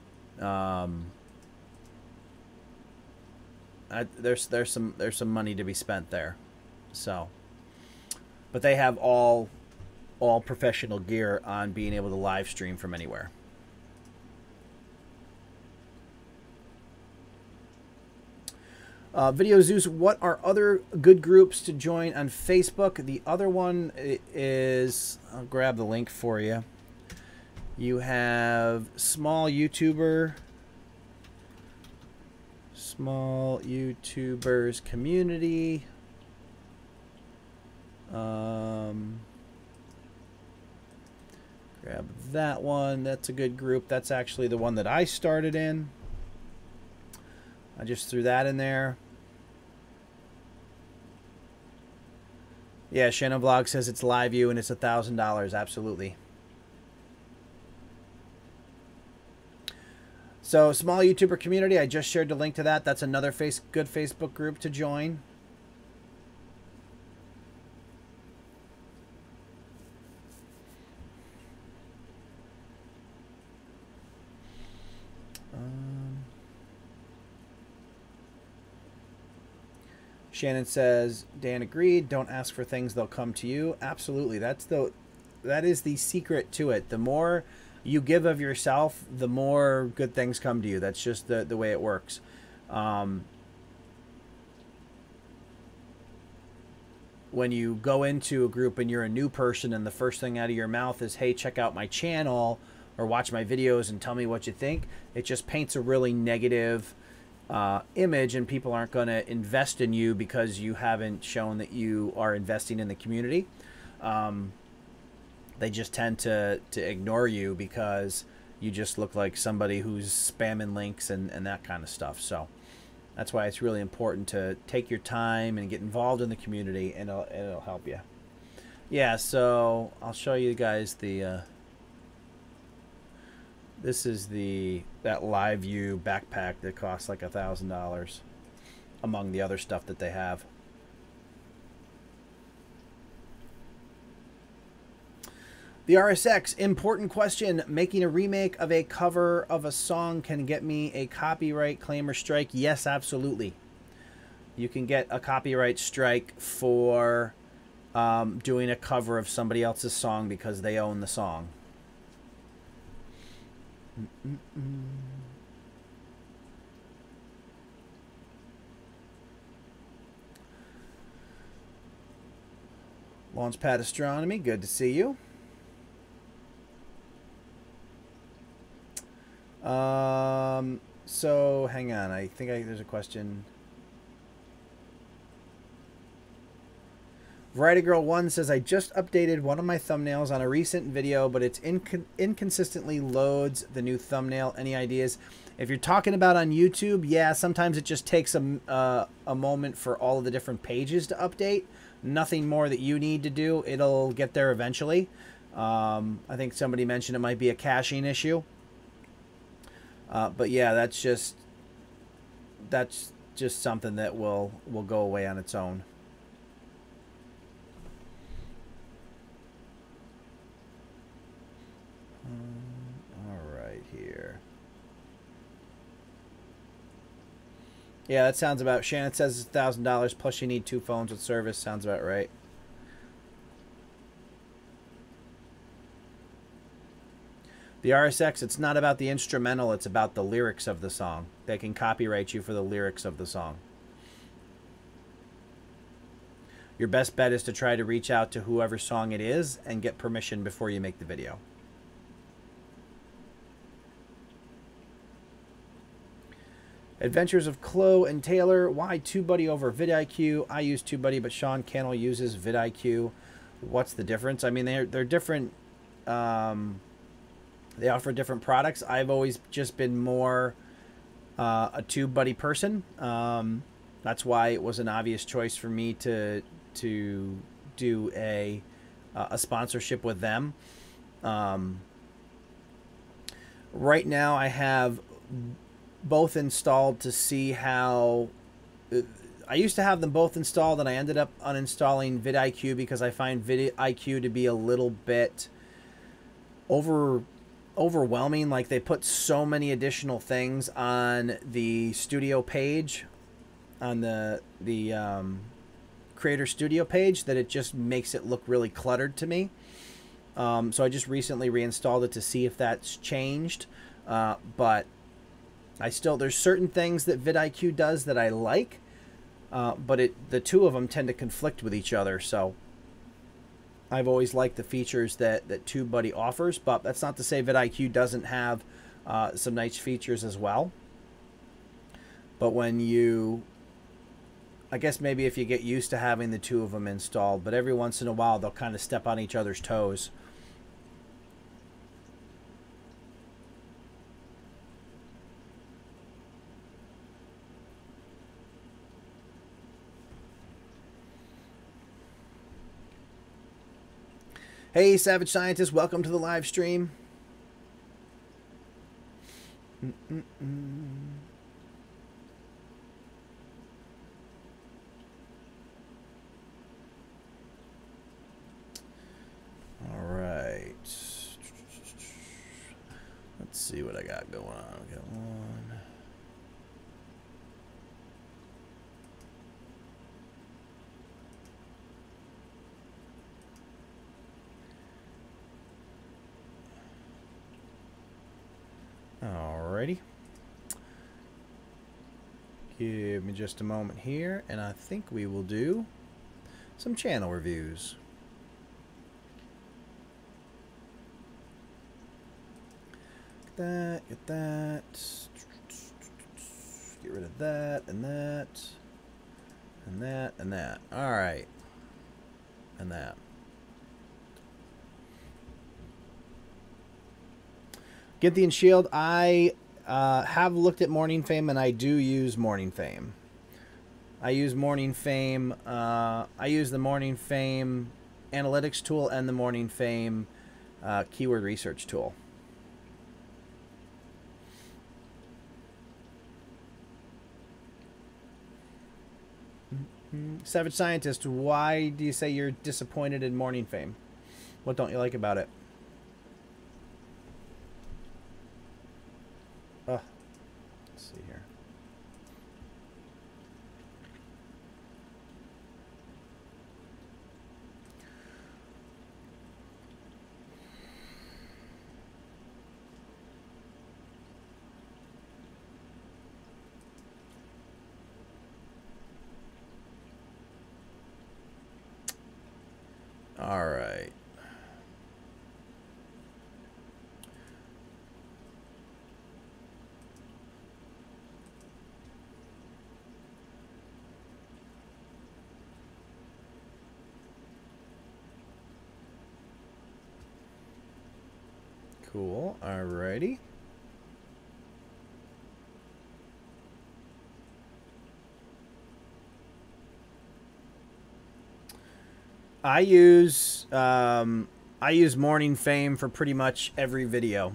there's some money to be spent there. So, but they have all professional gear on being able to live stream from anywhere. Video Zeus, what are other good groups to join on Facebook? The other one is, I'll grab the link for you. You have Small YouTubers Community. Grab that one. That's a good group. That's actually the one that I started in. I just threw that in there. Yeah, Shannon Vlog says it's live view and it's $1,000. Absolutely. So, Small YouTuber Community, I just shared the link to that. That's another good Facebook group to join. Shannon says, Dan agreed. Don't ask for things, they'll come to you. Absolutely. That is the secret to it. The more you give of yourself, the more good things come to you. That's just the way it works. When you go into a group and you're a new person and the first thing out of your mouth is, hey, check out my channel or watch my videos and tell me what you think, it just paints a really negative image, and people aren't going to invest in you because you haven't shown that you are investing in the community. They just tend to ignore you because you just look like somebody who's spamming links and that kind of stuff. So that's why it's really important to take your time and get involved in the community, and it'll help you. Yeah, so I'll show you guys the this is that live view backpack that costs like $1,000 among the other stuff that they have. The RSX, important question. Making a remake of a cover of a song can get me a copyright claim or strike? Yes, absolutely. You can get a copyright strike for doing a cover of somebody else's song because they own the song. Launchpad Astronomy, good to see you. So hang on, I think there's a question. Variety Girl 1 says, I just updated one of my thumbnails on a recent video, but it's inconsistently loads the new thumbnail. Any ideas? If you're talking about on YouTube, yeah, sometimes it just takes a moment for all of the different pages to update. Nothing more that you need to do. It'll get there eventually. I think somebody mentioned it might be a caching issue. But yeah, that's just something that will go away on its own. All right, here. Yeah, that sounds about. Shannon says it's $1,000 plus you need 2 phones with service. Sounds about right. The RSX, it's not about the instrumental, it's about the lyrics of the song. They can copyright you for the lyrics of the song. Your best bet is to try to reach out to whoever song it is and get permission before you make the video. Adventures of Chloe and Taylor. Why TubeBuddy over vidIQ? I use TubeBuddy, but Sean Cannell uses vidIQ. What's the difference? I mean, they're different. They offer different products. I've always just been more a TubeBuddy person. That's why it was an obvious choice for me to do a sponsorship with them. Right now, I have both installed to see how. I used to have them both installed, and I ended up uninstalling vidIQ because I find vidIQ to be a little bit overwhelming. Like, they put so many additional things on the studio page, on the Creator Studio page, that it just makes it look really cluttered to me. So I just recently reinstalled it to see if that's changed, but there's certain things that vidIQ does that I like, but the two of them tend to conflict with each other. So I've always liked the features that TubeBuddy offers, but that's not to say vidIQ doesn't have some nice features as well. But I guess maybe if you get used to having the two of them installed, but every once in a while they'll kind of step on each other's toes. Hey, Savage Scientist, welcome to the live stream. All right. Let's see what I got going on. We got one. Alrighty. Give me just a moment here, and I think we will do some channel reviews. Get that. Get rid of that, and that, and that, and that. Alright. And that. Githy and Shield, I have looked at Morning Fame, and I do use Morning Fame. I use Morning Fame. I use the Morning Fame analytics tool and the Morning Fame keyword research tool. Savage Scientist, why do you say you're disappointed in Morning Fame? What don't you like about it? Let's see here. All right. Cool. Alrighty. I use Morning Fame for pretty much every video.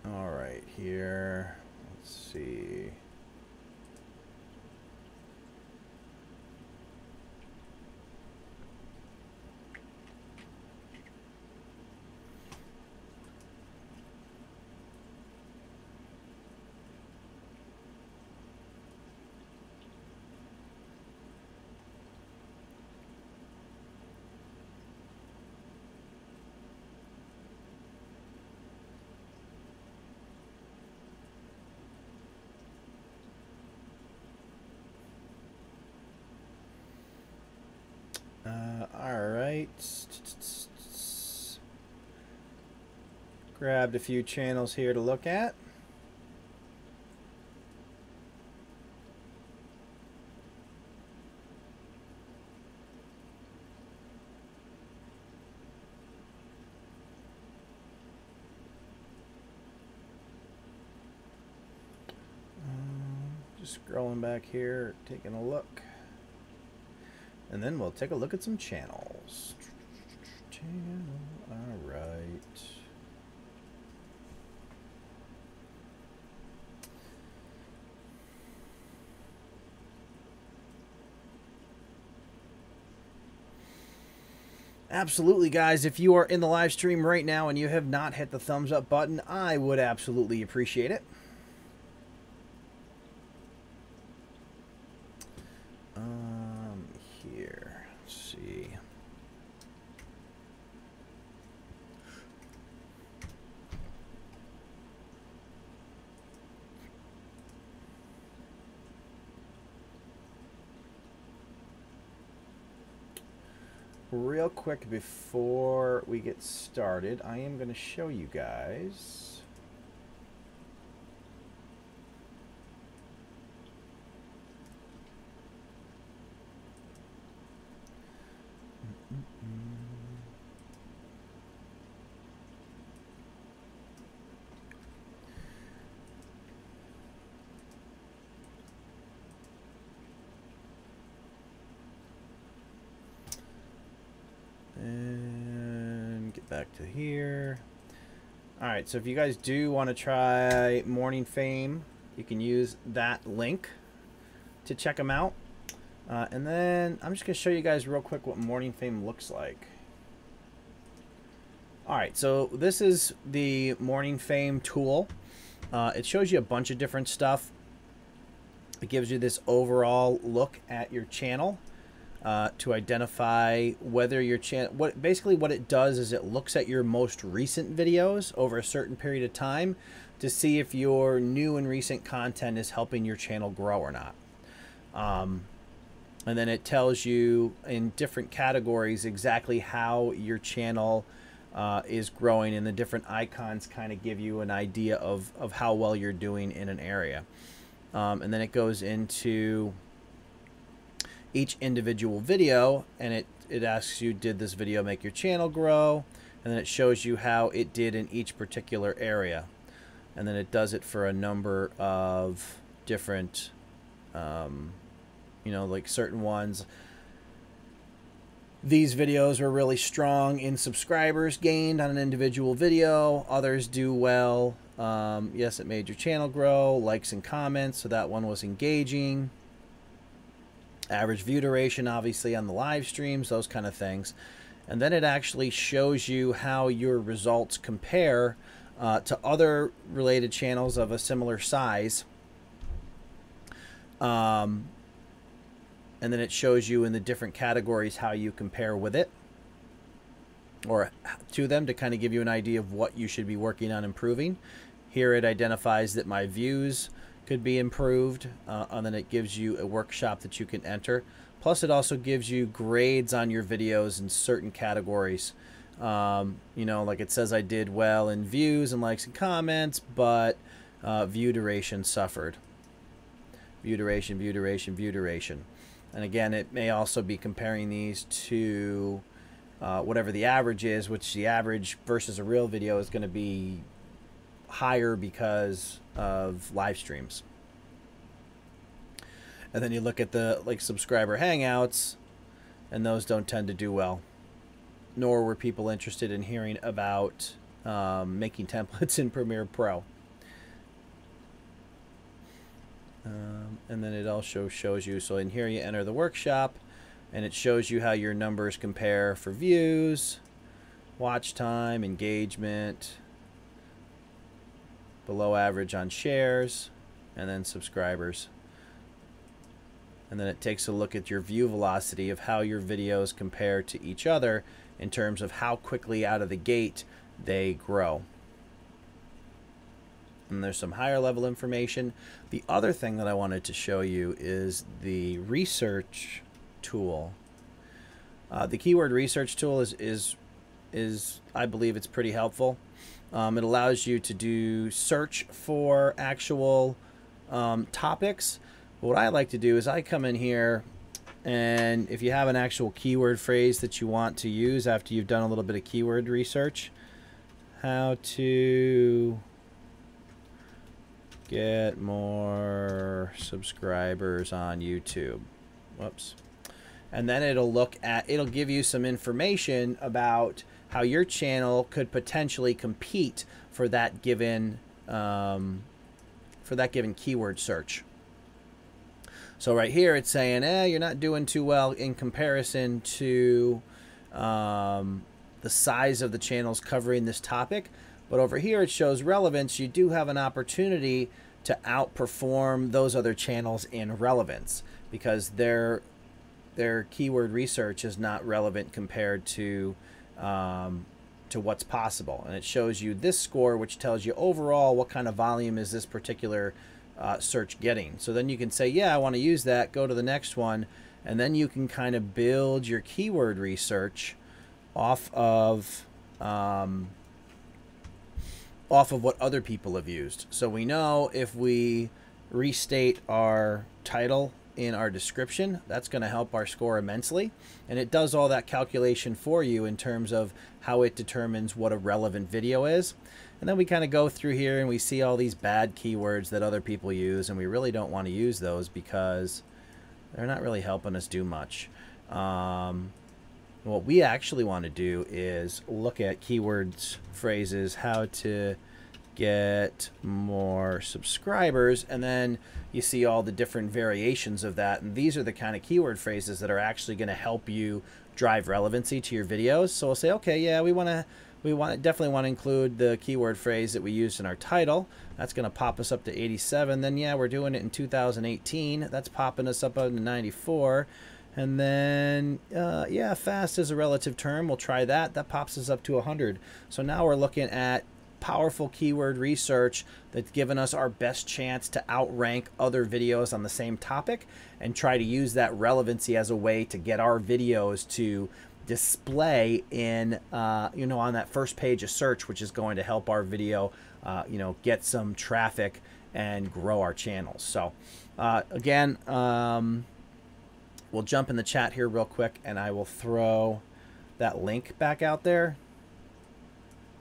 All right, here, let's see. All right. Grabbed a few channels here to look at. Just scrolling back here, taking a look. And then we'll take a look at some channels. All right. Absolutely, guys. If you are in the live stream right now and you have not hit the thumbs up button, I would absolutely appreciate it. Here, let's see. Real quick before we get started, I am going to show you guys. And get back to here. All right, so if you guys do want to try Morning Fame, you can use that link to check them out. And then I'm just going to show you guys real quick what Morning Fame looks like. All right, so this is the Morning Fame tool. It shows you a bunch of different stuff. It gives you this overall look at your channel. To identify whether your channel, basically what it does is it looks at your most recent videos over a certain period of time to see if your new and recent content is helping your channel grow or not. And then it tells you in different categories exactly how your channel is growing, and the different icons kind of give you an idea of how well you're doing in an area. And then it goes into each individual video, and it asks you, did this video make your channel grow? And then it shows you how it did in each particular area. And then it does it for a number of different, you know, like certain ones. These videos were really strong in subscribers gained on an individual video. Others do well. Yes, it made your channel grow. Likes and comments, so that one was engaging. Average view duration, obviously, on the live streams, those kind of things. And then it actually shows you how your results compare to other related channels of a similar size. And then it shows you in the different categories how you compare with it, or to them, to kind of give you an idea of what you should be working on improving. Here it identifies that my views could be improved, and then it gives you a workshop that you can enter. Plus, it also gives you grades on your videos in certain categories. You know, like it says I did well in views and likes and comments, but view duration suffered. View duration, view duration, view duration. And again, it may also be comparing these to whatever the average is, which the average versus a real video is going to be higher because of live streams. And then you look at the subscriber hangouts, and those don't tend to do well. Nor were people interested in hearing about making templates in Premiere Pro. And then it also shows you, so in here you enter the workshop, and it shows you how your numbers compare for views, watch time, engagement, below average on shares, and then subscribers. And then it takes a look at your view velocity of how your videos compare to each other in terms of how quickly out of the gate they grow. And there's some higher level information. The other thing that I wanted to show you is the research tool. The keyword research tool is I believe it's pretty helpful. It allows you to do search for actual topics. But what I like to do is I come in here, and if you have an actual keyword phrase that you want to use after you've done a little bit of keyword research, how to get more subscribers on YouTube. Whoops. And then it'll give you some information about how your channel could potentially compete for that given keyword search. So right here it's saying, you're not doing too well in comparison to the size of the channels covering this topic. But over here it shows relevance. You do have an opportunity to outperform those other channels in relevance because their keyword research is not relevant compared to what's possible. And it shows you this score, which tells you overall what kind of volume is this particular search getting. So then you can say, yeah, I want to use that, go to the next one, and then you can kind of build your keyword research off of what other people have used. So we know if we restate our title in our description, that's going to help our score immensely. And it does all that calculation for you in terms of how it determines what a relevant video is. And then we kind of go through here and we see all these bad keywords that other people use, and we really don't want to use those because they're not really helping us do much. What we actually want to do is look at keywords, phrases, how to get more subscribers, and then you see all the different variations of that. And these are the kind of keyword phrases that are actually going to help you drive relevancy to your videos. So we'll say, okay, yeah, we definitely want to include the keyword phrase that we used in our title. That's going to pop us up to 87. Then yeah, we're doing it in 2018. That's popping us up to 94. And then, yeah, fast is a relative term. We'll try that. That pops us up to 100. So now we're looking at powerful keyword research that's given us our best chance to outrank other videos on the same topic and try to use that relevancy as a way to get our videos to display in, on that first page of search, which is going to help our video, get some traffic and grow our channels. So, again, we'll jump in the chat here real quick, and I will throw that link back out there.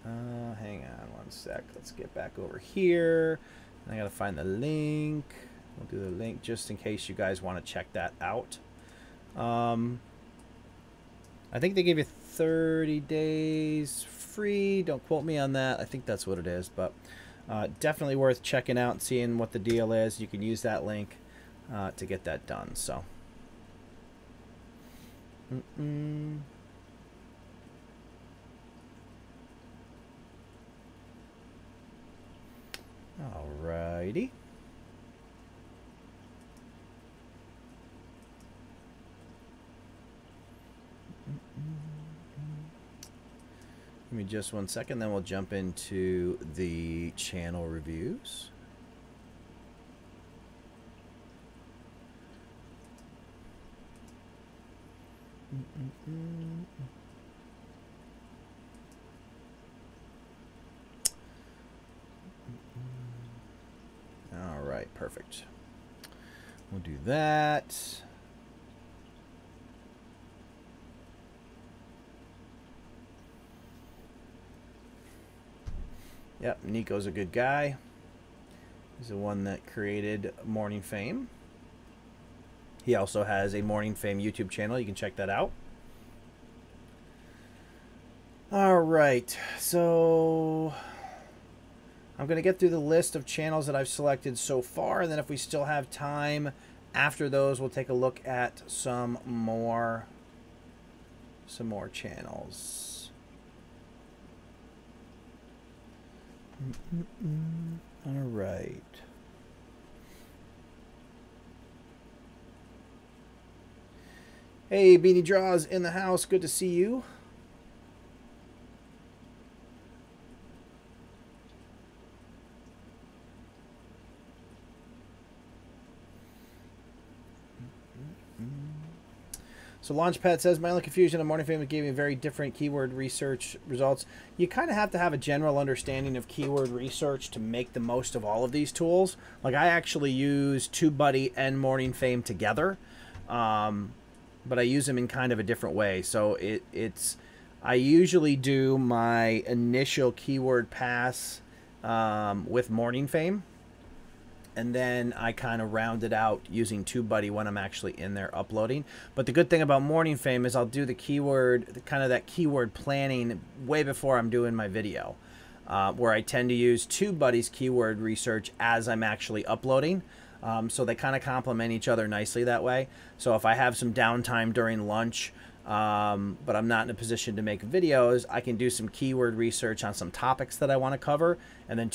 Hang on one sec. Let's get back over here. I got to find the link. We'll do the link just in case you guys want to check that out. I think they give you 30 days free. Don't quote me on that. I think that's what it is, but definitely worth checking out and seeing what the deal is. You can use that link to get that done. So. Alrighty. Give me just 1 second, then we'll jump into the channel reviews. All right, perfect. We'll do that. Yep, Nico's a good guy. He's the one that created Morning Fame. He also has a Morning Fame YouTube channel. You can check that out. All right, so I'm going to get through the list of channels that I've selected so far, and then if we still have time after those, we'll take a look at some more channels. All right. Hey, Beanie Draws in the house. Good to see you. So Launchpad says, my only confusion on Morning Fame gave me very different keyword research results. You kind of have to have a general understanding of keyword research to make the most of all of these tools. Like I actually use TubeBuddy and Morning Fame together, but I use them in kind of a different way. So I usually do my initial keyword pass with Morning Fame. And then I kind of round it out using TubeBuddy when I'm actually in there uploading. But the good thing about Morning Fame is I'll do the keyword, kind of that keyword planning way before I'm doing my video, where I tend to use TubeBuddy's keyword research as I'm actually uploading. So they kind of complement each other nicely that way. So if I have some downtime during lunch, but I'm not in a position to make videos, I can do some keyword research on some topics that I want to cover, and then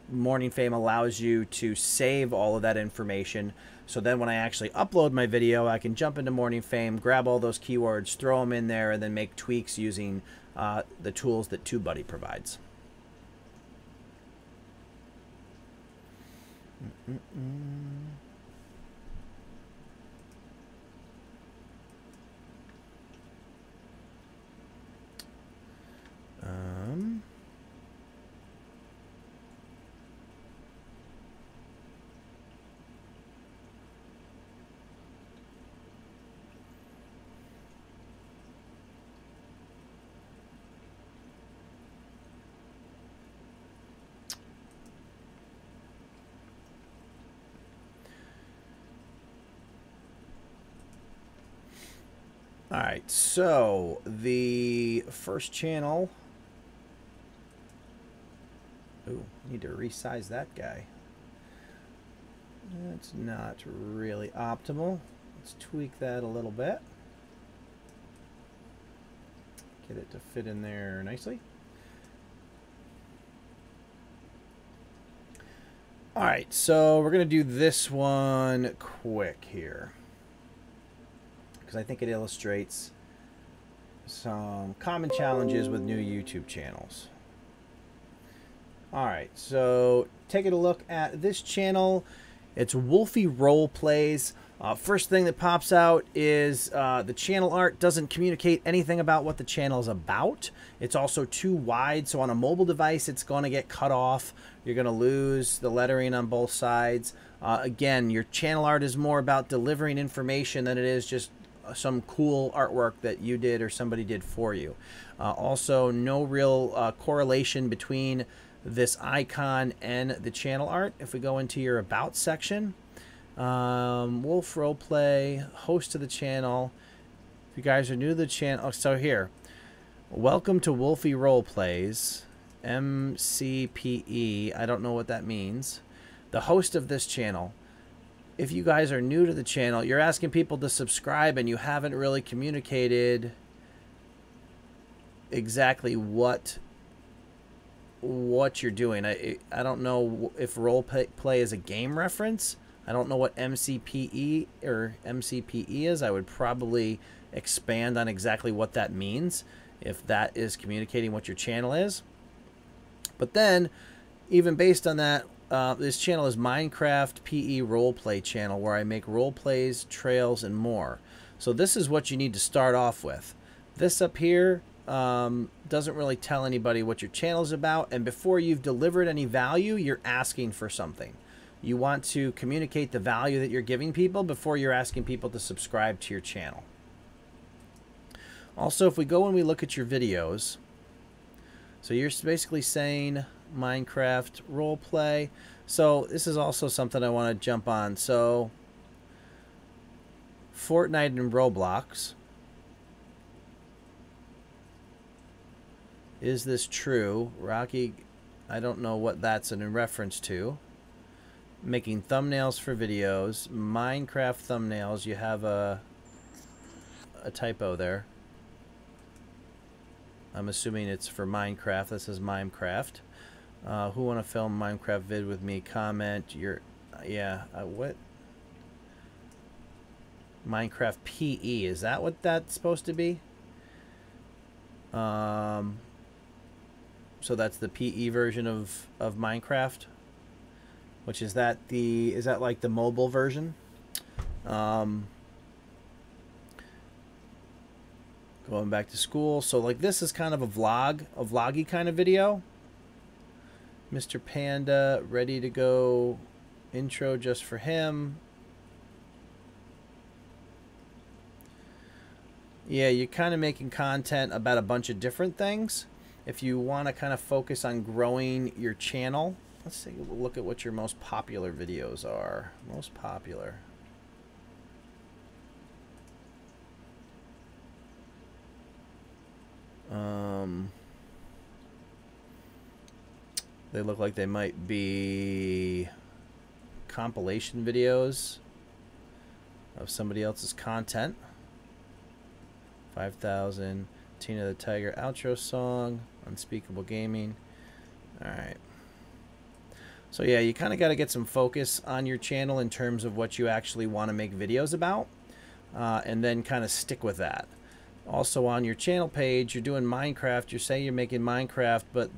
Morning Fame allows you to save all of that information. So then when I actually upload my video, I can jump into Morning Fame, grab all those keywords, throw them in there, and then make tweaks using the tools that TubeBuddy provides. All right, so the first channel. Ooh, need to resize that guy. That's not really optimal. Let's tweak that a little bit. Get it to fit in there nicely. All right, so we're going to do this one quick here, because I think it illustrates some common challenges with new YouTube channels. All right, so taking a look at this channel, it's Wolfie Role Plays. First thing that pops out is the channel art doesn't communicate anything about what the channel is about. It's also too wide, so on a mobile device, it's going to get cut off. You're going to lose the lettering on both sides. Again, your channel art is more about delivering information than it is just some cool artwork that you did or somebody did for you. Also, no real correlation between this icon and the channel art. If we go into your About section, Wolf Roleplay, host of the channel. If you guys are new to the channel, so here, welcome to Wolfie Roleplays, MCPE. I don't know what that means. The host of this channel. If you guys are new to the channel, you're asking people to subscribe and you haven't really communicated exactly what you're doing. I don't know if role play is a game reference. I don't know what MCPE or MCPE is. I would probably expand on exactly what that means if that is communicating what your channel is. But then, even based on that, this channel is Minecraft PE Roleplay channel, where I make role plays, trails, and more. So this is what you need to start off with. This up here doesn't really tell anybody what your channel is about, and before you've delivered any value, you're asking for something. You want to communicate the value that you're giving people before you're asking people to subscribe to your channel. Also, if we go and we look at your videos, So you're basically saying Minecraft roleplay. So this is also something I want to jump on. So Fortnite and Roblox. Is this true? Rocky, I don't know what that's in reference to. Making thumbnails for videos. Minecraft thumbnails. You have a typo there. I'm assuming it's for Minecraft. This is Minecraft. Who want to film Minecraft vid with me? Comment. Yeah. What? Minecraft PE. Is that what that's supposed to be? So that's the PE version of Minecraft. Which is that like the mobile version? Going back to school. So like this is kind of a vloggy kind of video. Mr. Panda, ready to go. Intro just for him. Yeah, you're kind of making content about a bunch of different things. If you want to kind of focus on growing your channel, let's take a look at what your most popular videos are. Most popular. They look like they might be compilation videos of somebody else's content. 5,000. Tina the Tiger outro song. Unspeakable Gaming. Alright. So yeah, you kind of got to get some focus on your channel in terms of what you actually want to make videos about. And then kind of stick with that. Also on your channel page, you're doing Minecraft. You're saying you're making Minecraft, but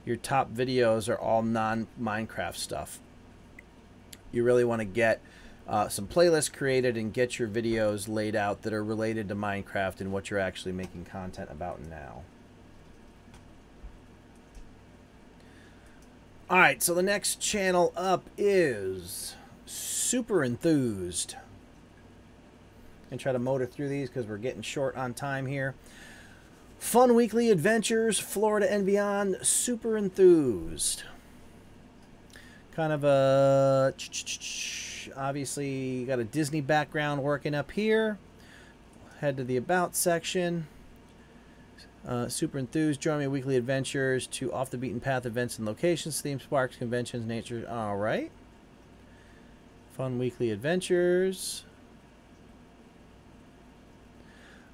your top videos are all non-Minecraft stuff. You really want to get some playlists created and get your videos laid out that are related to Minecraft and what you're actually making content about now. Alright, so the next channel up is Super Enthused. And try to motor through these because we're getting short on time here. Fun weekly adventures, Florida and beyond, Super Enthused. Kind of a... Obviously, got a Disney background working up here. Head to the About section. Super Enthused, join me weekly adventures to off the beaten path events and locations, themes, parks, conventions, nature. All right. Fun weekly adventures.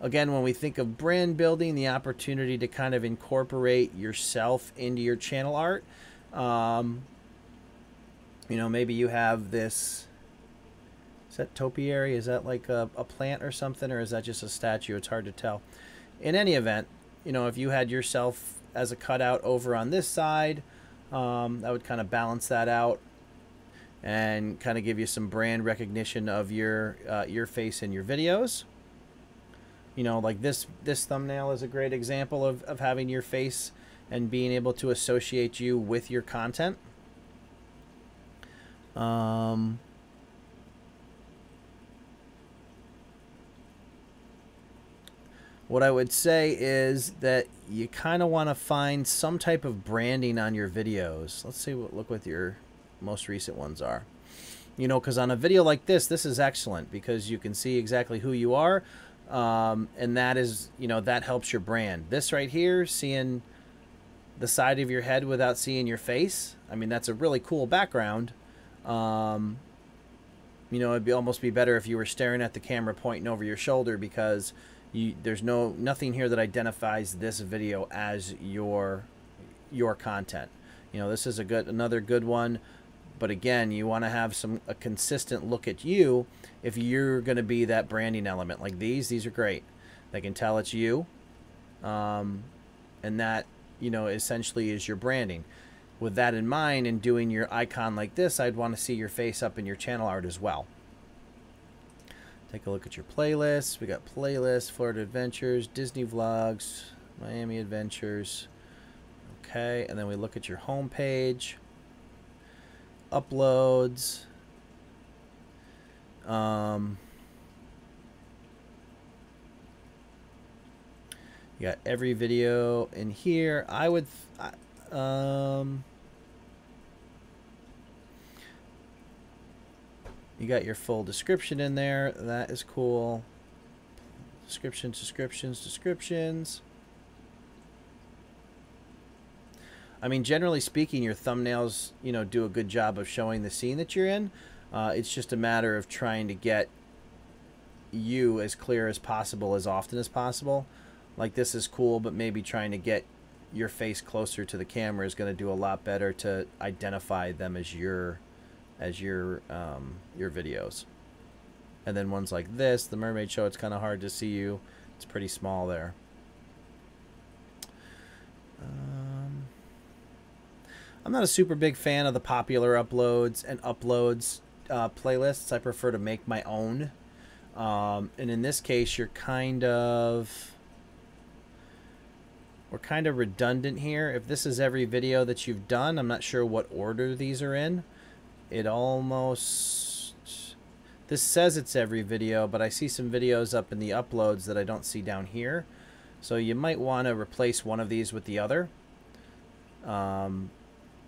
Again, when we think of brand building, the opportunity to kind of incorporate yourself into your channel art. You know, maybe you have this. Is that topiary? Is that like a plant or something? Or is that just a statue? It's hard to tell. In any event, you know, if you had yourself as a cutout over on this side, that would kind of balance that out and kind of give you some brand recognition of your face in your videos. You know, like this thumbnail is a great example of having your face and being able to associate you with your content. What I would say is that you kind of want to find some type of branding on your videos. Let's see look what your most recent ones are. You know, because on a video like this is excellent because you can see exactly who you are. And that is, you know, that helps your brand. This right here, seeing the side of your head without seeing your face. I mean, that's a really cool background. You know, it'd almost be better if you were staring at the camera pointing over your shoulder because there's nothing here that identifies this video as your content. You know, this is another good one. But again, you want to have a consistent look at you if you're going to be that branding element. Like these are great. They can tell it's you. And that, you know, essentially is your branding. With that in mind and doing your icon like this, I'd want to see your face up in your channel art as well. Take a look at your playlists. We got playlists, Florida Adventures, Disney Vlogs, Miami Adventures. Okay, and then we look at your home page. Uploads. You got every video in here. I would, you got your full description in there. That is cool. Descriptions. I mean, generally speaking, your thumbnails, you know, do a good job of showing the scene that you're in. It's just a matter of trying to get you as clear as possible as often as possible. Like, this is cool, but maybe trying to get your face closer to the camera is going to do a lot better to identify them as your videos. And then ones like this, the mermaid show, it's kind of hard to see you. It's pretty small there. I'm not a super big fan of the popular uploads and uploads playlists. I prefer to make my own. And in this case, we're kind of redundant here. If this is every video that you've done, I'm not sure what order these are in. It almost, this says it's every video, but I see some videos up in the uploads that I don't see down here. So you might want to replace one of these with the other.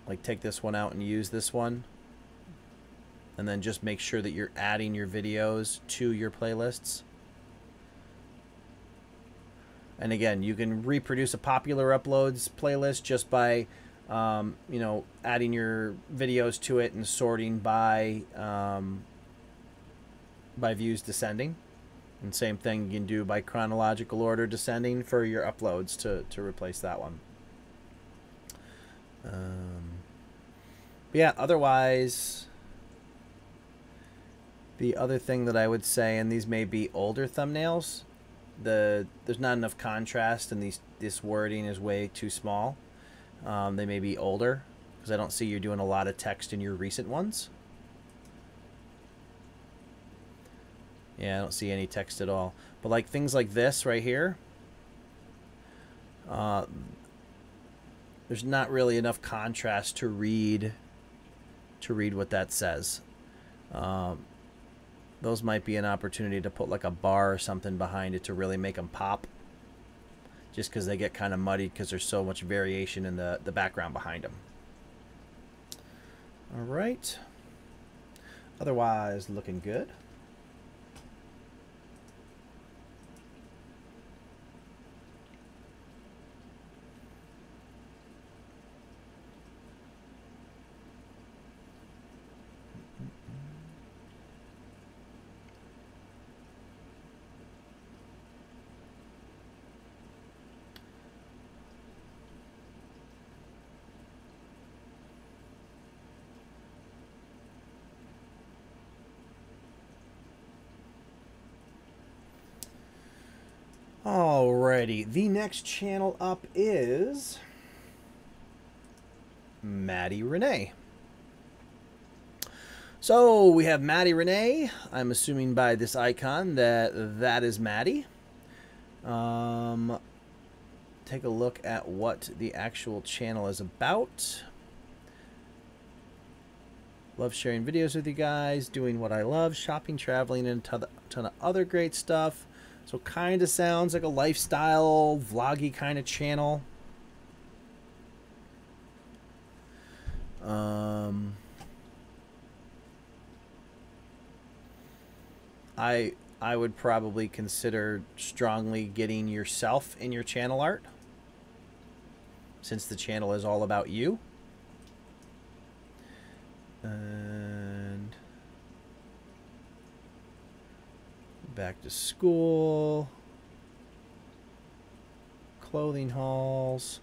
Like, take this one out and use this one. And then just make sure that you're adding your videos to your playlists. And again, you can reproduce a popular uploads playlist just by, you know, adding your videos to it and sorting by views descending. And same thing you can do by chronological order descending for your uploads to replace that one. Yeah, otherwise, the other thing that I would say, and these may be older thumbnails, there's not enough contrast and this wording is way too small. They may be older because I don't see you doing a lot of text in your recent ones. Yeah, I don't see any text at all. But like things like this right here, there's not really enough contrast to read what that says. Those might be an opportunity to put like a bar or something behind it to really make them pop, just because they get kind of muddied because there's so much variation in the background behind them. All right. Otherwise, looking good. Alrighty, the next channel up is Maddie Renee. So we have Maddie Renee. I'm assuming by this icon that is Maddie. Take a look at what the actual channel is about. Love sharing videos with you guys, doing what I love, shopping, traveling, and a ton of other great stuff. So kind of sounds like a lifestyle, vloggy kind of channel. I would probably consider strongly getting yourself in your channel art, since the channel is all about you. And back to school, clothing hauls.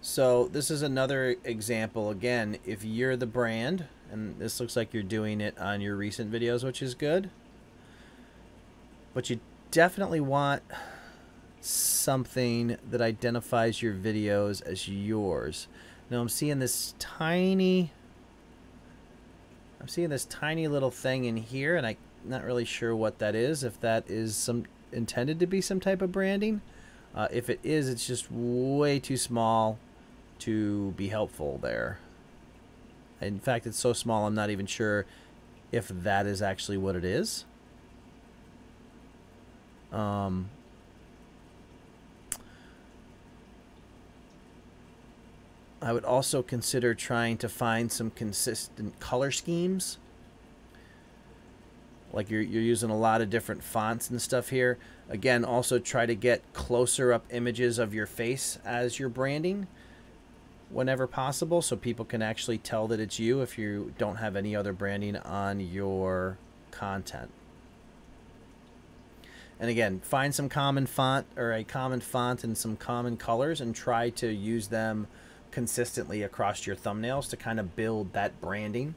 So this is another example. Again, if you're the brand, and this looks like you're doing it on your recent videos, which is good, but you definitely want something that identifies your videos as yours. Now I'm seeing this tiny little thing in here, and I'm not really sure what that is, if that is intended to be some type of branding. If it is, it's just way too small to be helpful there. In fact, it's so small I'm not even sure if that is actually what it is. I would also consider trying to find some consistent color schemes. Like you're using a lot of different fonts and stuff here. Again, also try to get closer up images of your face as you're branding whenever possible, so people can actually tell that it's you if you don't have any other branding on your content. And again, find some common font or a common font and some common colors and try to use them consistently across your thumbnails to kind of build that branding.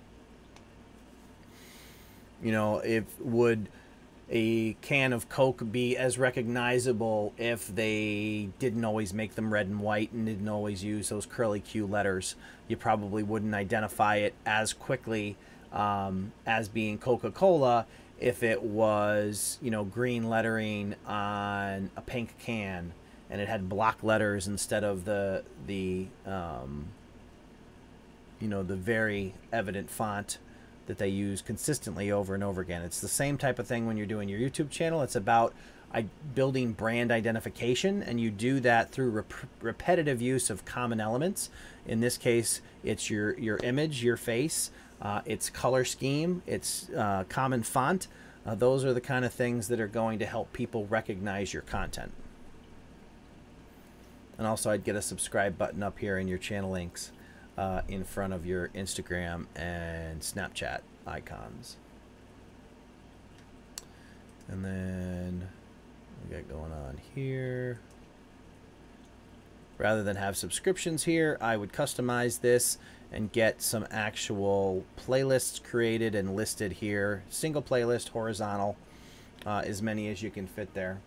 You know, would a can of Coke be as recognizable if they didn't always make them red and white and didn't always use those curly Q letters? You probably wouldn't identify it as quickly as being Coca-Cola if it was, you know, green lettering on a pink can and it had block letters instead of the you know, the very evident font that they use consistently over and over again. It's the same type of thing when you're doing your YouTube channel. It's about building brand identification, and you do that through repetitive use of common elements. In this case, it's your image, your face, its color scheme, its common font. Those are the kind of things that are going to help people recognize your content. And also, I'd get a subscribe button up here in your channel links in front of your Instagram and Snapchat icons. And then we got going on here. Rather than have subscriptions here, I would customize this and get some actual playlists created and listed here. Single playlist, horizontal, as many as you can fit there.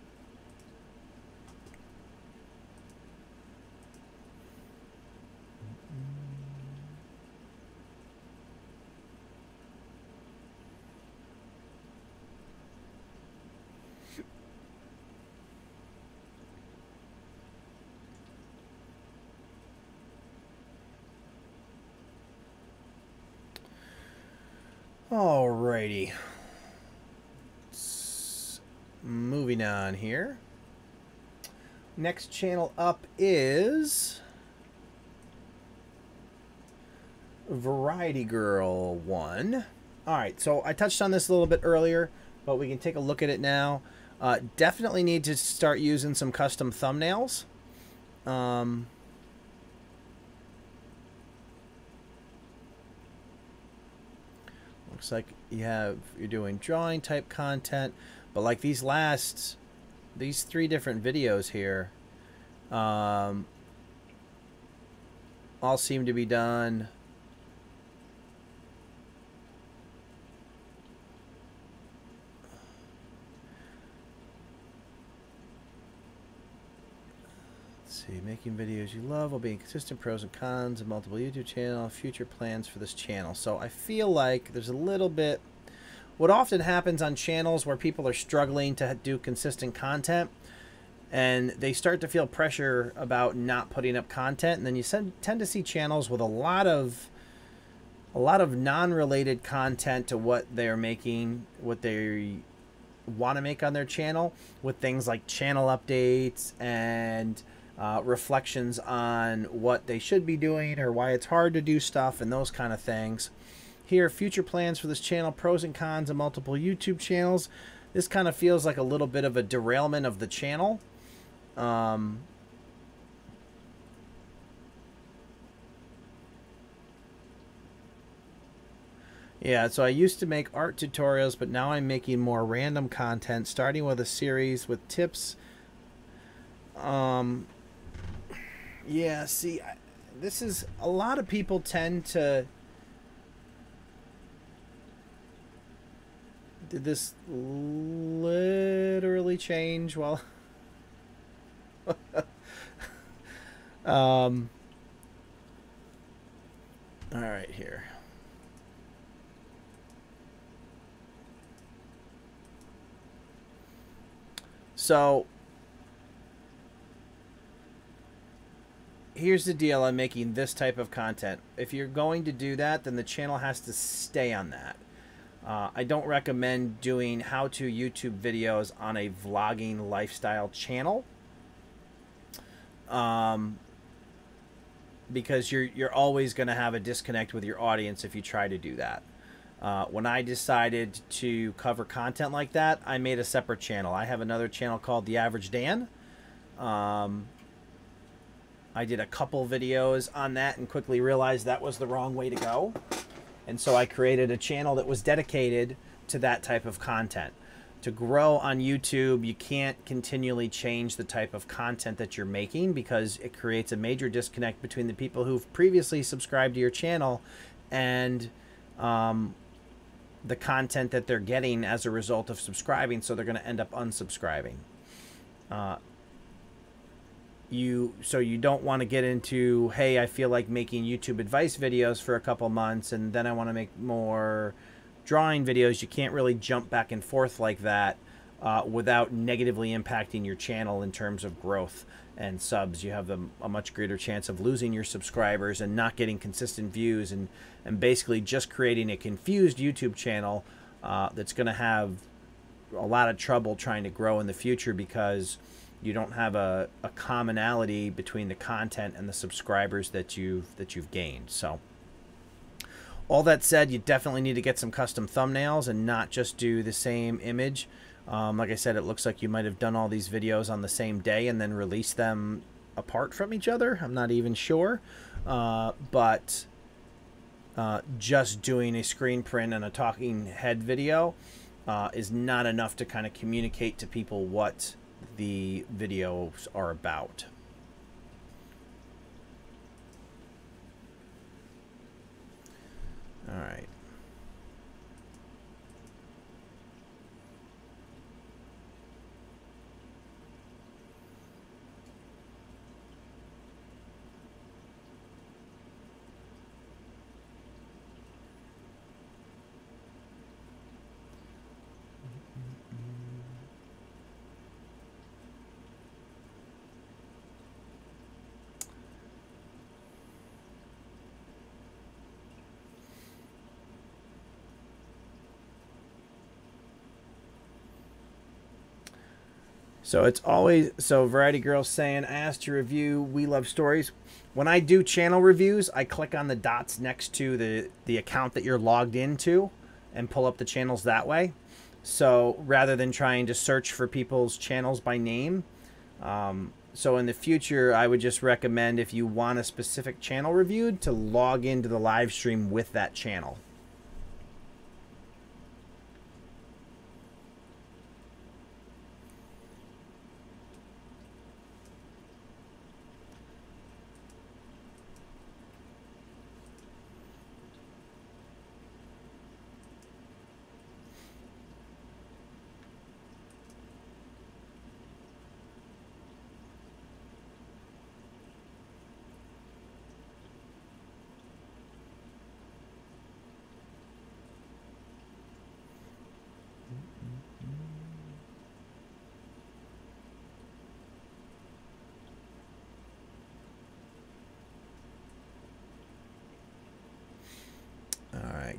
Alrighty. Moving on here. Next channel up is Variety Girl 1. Alright, so I touched on this a little bit earlier, but we can take a look at it now. Definitely need to start using some custom thumbnails. Looks like you're doing drawing type content, but like these three different videos here all seem to be done making videos you love while being consistent, pros and cons of multiple YouTube channel, future plans for this channel. So I feel like there's a little bit, what often happens on channels where people are struggling to do consistent content and they start to feel pressure about not putting up content, and then you tend to see channels with a lot of non-related content to what they're making, what they want to make on their channel, with things like channel updates and reflections on what they should be doing or why it's hard to do stuff and those kind of things. Here, future plans for this channel, pros and cons of multiple YouTube channels. This kind of feels like a little bit of a derailment of the channel. Yeah, so I used to make art tutorials, but now I'm making more random content, starting with a series with tips. Yeah, see, this is, a lot of people tend to, did this literally change while, all right, here. So here's the deal on making this type of content. If you're going to do that, then the channel has to stay on that. I don't recommend doing how-to YouTube videos on a vlogging lifestyle channel, because you're always going to have a disconnect with your audience if you try to do that. When I decided to cover content like that, I made a separate channel. I have another channel called The Average Dan. I did a couple videos on that and quickly realized that was the wrong way to go. And so I created a channel that was dedicated to that type of content. To grow on YouTube, you can't continually change the type of content that you're making, because it creates a major disconnect between the people who've previously subscribed to your channel and the content that they're getting as a result of subscribing, so they're going to end up unsubscribing. So you don't want to get into, hey, I feel like making YouTube advice videos for a couple months and then I want to make more drawing videos. You can't really jump back and forth like that without negatively impacting your channel in terms of growth and subs. You have a much greater chance of losing your subscribers and not getting consistent views, and basically just creating a confused YouTube channel that's going to have a lot of trouble trying to grow in the future, because you don't have a commonality between the content and the subscribers that you've gained. So all that said, you definitely need to get some custom thumbnails and not just do the same image. Like I said, it looks like you might have done all these videos on the same day and then released them apart from each other. I'm not even sure. But just doing a screen print and a talking head video is not enough to kind of communicate to people what the videos are about. All right. So it's always, so Variety Girl's saying, I asked to review We Love Stories. When I do channel reviews, I click on the dots next to the account that you're logged into and pull up the channels that way. So rather than trying to search for people's channels by name. So in the future, I would just recommend, if you want a specific channel reviewed, to log into the live stream with that channel.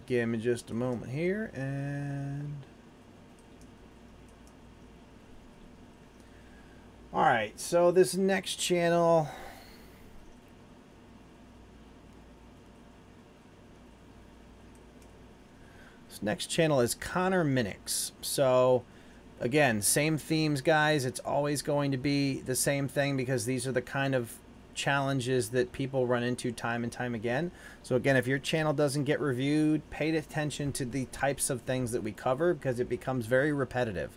Give me just a moment here, and all right, so this next channel, is Connor Minix. So again, same themes, guys. It's always going to be the same thing, because these are the kind of challenges that people run into time and time again. So again, if your channel doesn't get reviewed, pay attention to the types of things that we cover, because it becomes very repetitive.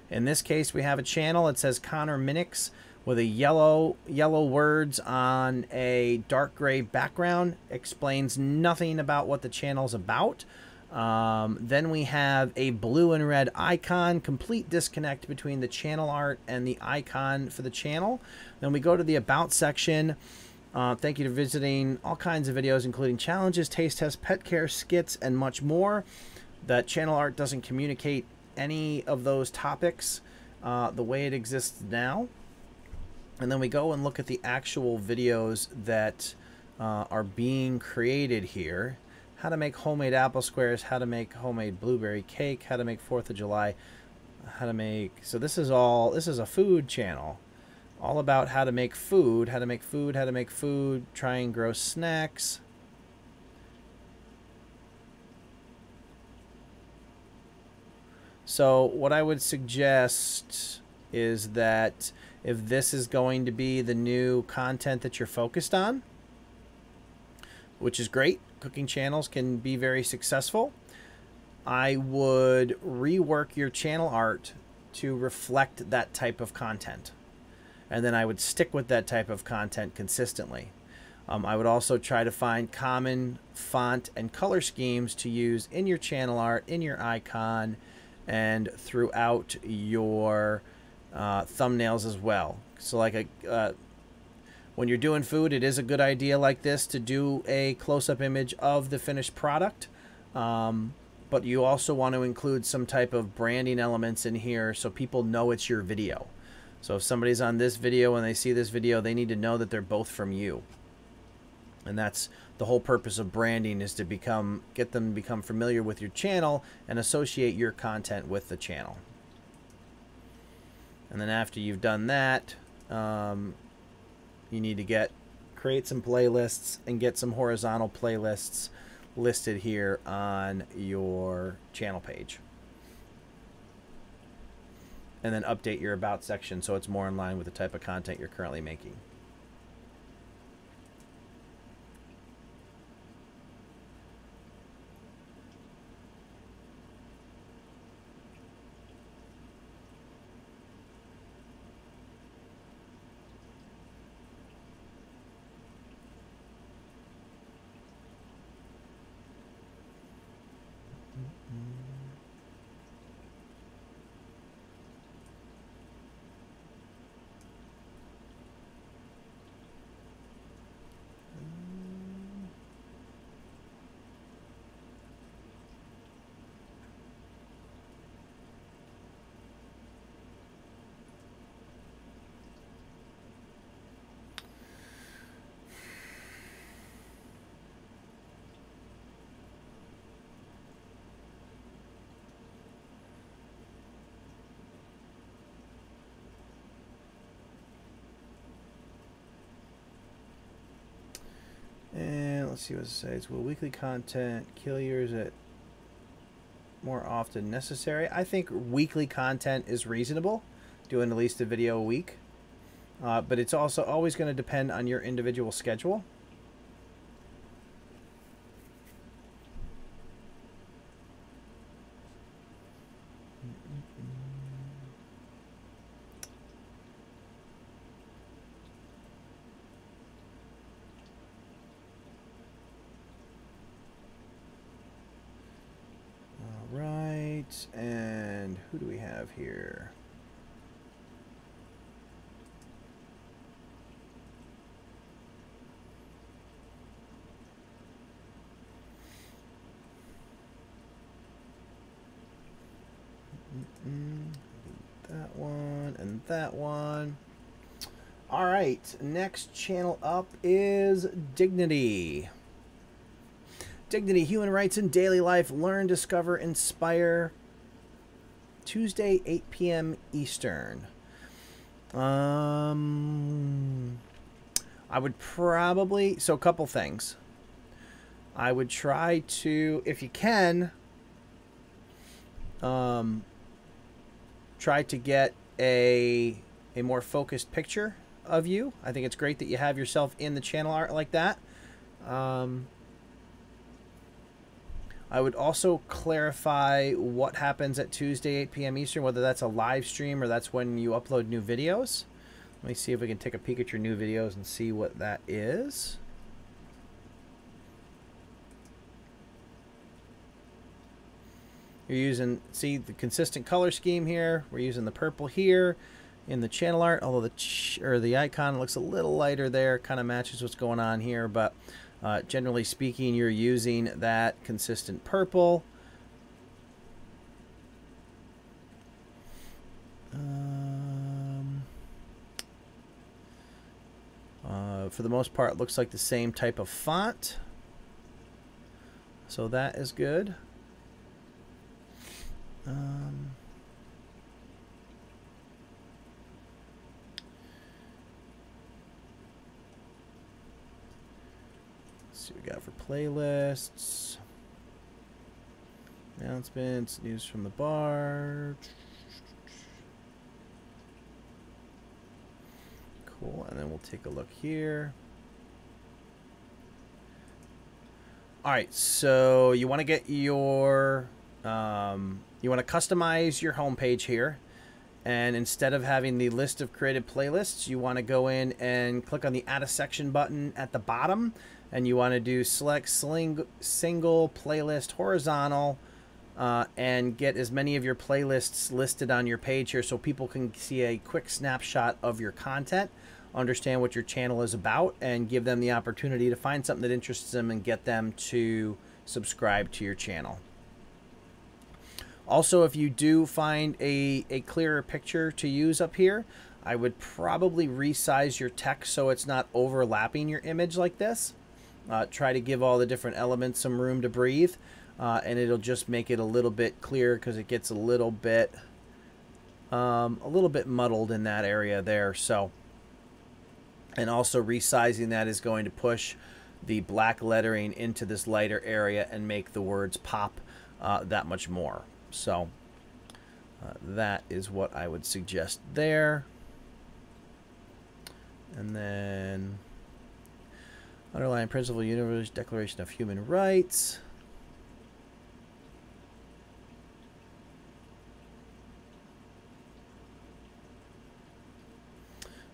In this case, we have a channel. It says Connor Minix with a yellow words on a dark gray background. Explains nothing about what the channel's about. Then we have a blue and red icon, complete disconnect between the channel art and the icon for the channel. Then we go to the About section. Thank you for visiting all kinds of videos, including challenges, taste tests, pet care, skits, and much more. That channel art doesn't communicate any of those topics the way it exists now. And then we go and look at the actual videos that are being created here. how to make homemade apple squares, how to make homemade blueberry cake, how to make 4th of July, how to make, so this is a food channel. All about how to make food, how to make food, how to make food, try and grow snacks. So what I would suggest is that if this is going to be the new content that you're focused on, which is great, cooking channels can be very successful, I would rework your channel art to reflect that type of content. And then I would stick with that type of content consistently. I would also try to find common font and color schemes to use in your channel art, in your icon, and throughout your thumbnails as well. So like when you're doing food, it is a good idea like this to do a close-up image of the finished product. But you also want to include some type of branding elements in here so people know it's your video. So if somebody's on this video and they see this video, they need to know that they're both from you. And that's the whole purpose of branding, is to get them to become familiar with your channel and associate your content with the channel. And then after you've done that, you need to create some playlists and get some horizontal playlists listed here on your channel page. And then update your about section so it's more in line with the type of content you're currently making. And let's see what it says. Will weekly content kill you, or is it more often necessary? I think weekly content is reasonable, doing at least a video a week. But it's also always going to depend on your individual schedule. And who do we have here? That one and that one. All right, next channel up is Dignity. Dignity, Human Rights in Daily Life, Learn, Discover, Inspire. Tuesday, 8 p.m. Eastern. I would probably, so a couple things. I would try to, if you can, try to get a more focused picture of you. I think it's great that you have yourself in the channel art like that. I would also clarify what happens at Tuesday, 8 p.m. Eastern, whether that's a live stream or that's when you upload new videos. Let me see if we can take a peek at your new videos and see what that is. You're using, see the consistent color scheme here. We're using the purple here in the channel art, although the icon looks a little lighter there, kind of matches what's going on here, but generally speaking, you're using that consistent purple. For the most part, it looks like the same type of font. So So that is good. Let's see what we got for playlists. Announcements, news from the bar. Cool, and then we'll take a look here. All right, so you want to get your, you want to customize your homepage here. And instead of having the list of created playlists, you want to go in and click on the Add a Section button at the bottom. And you want to do select single playlist horizontal and get as many of your playlists listed on your page here so people can see a quick snapshot of your content, understand what your channel is about, and give them the opportunity to find something that interests them and get them to subscribe to your channel. Also, if you do find a clearer picture to use up here, I would probably resize your text so it's not overlapping your image like this. Try to give all the different elements some room to breathe, and it'll just make it a little bit clearer because it gets a little bit muddled in that area there. So, and also resizing that is going to push the black lettering into this lighter area and make the words pop that much more. So that is what I would suggest there. And then underlying principle, Universal Declaration of Human Rights.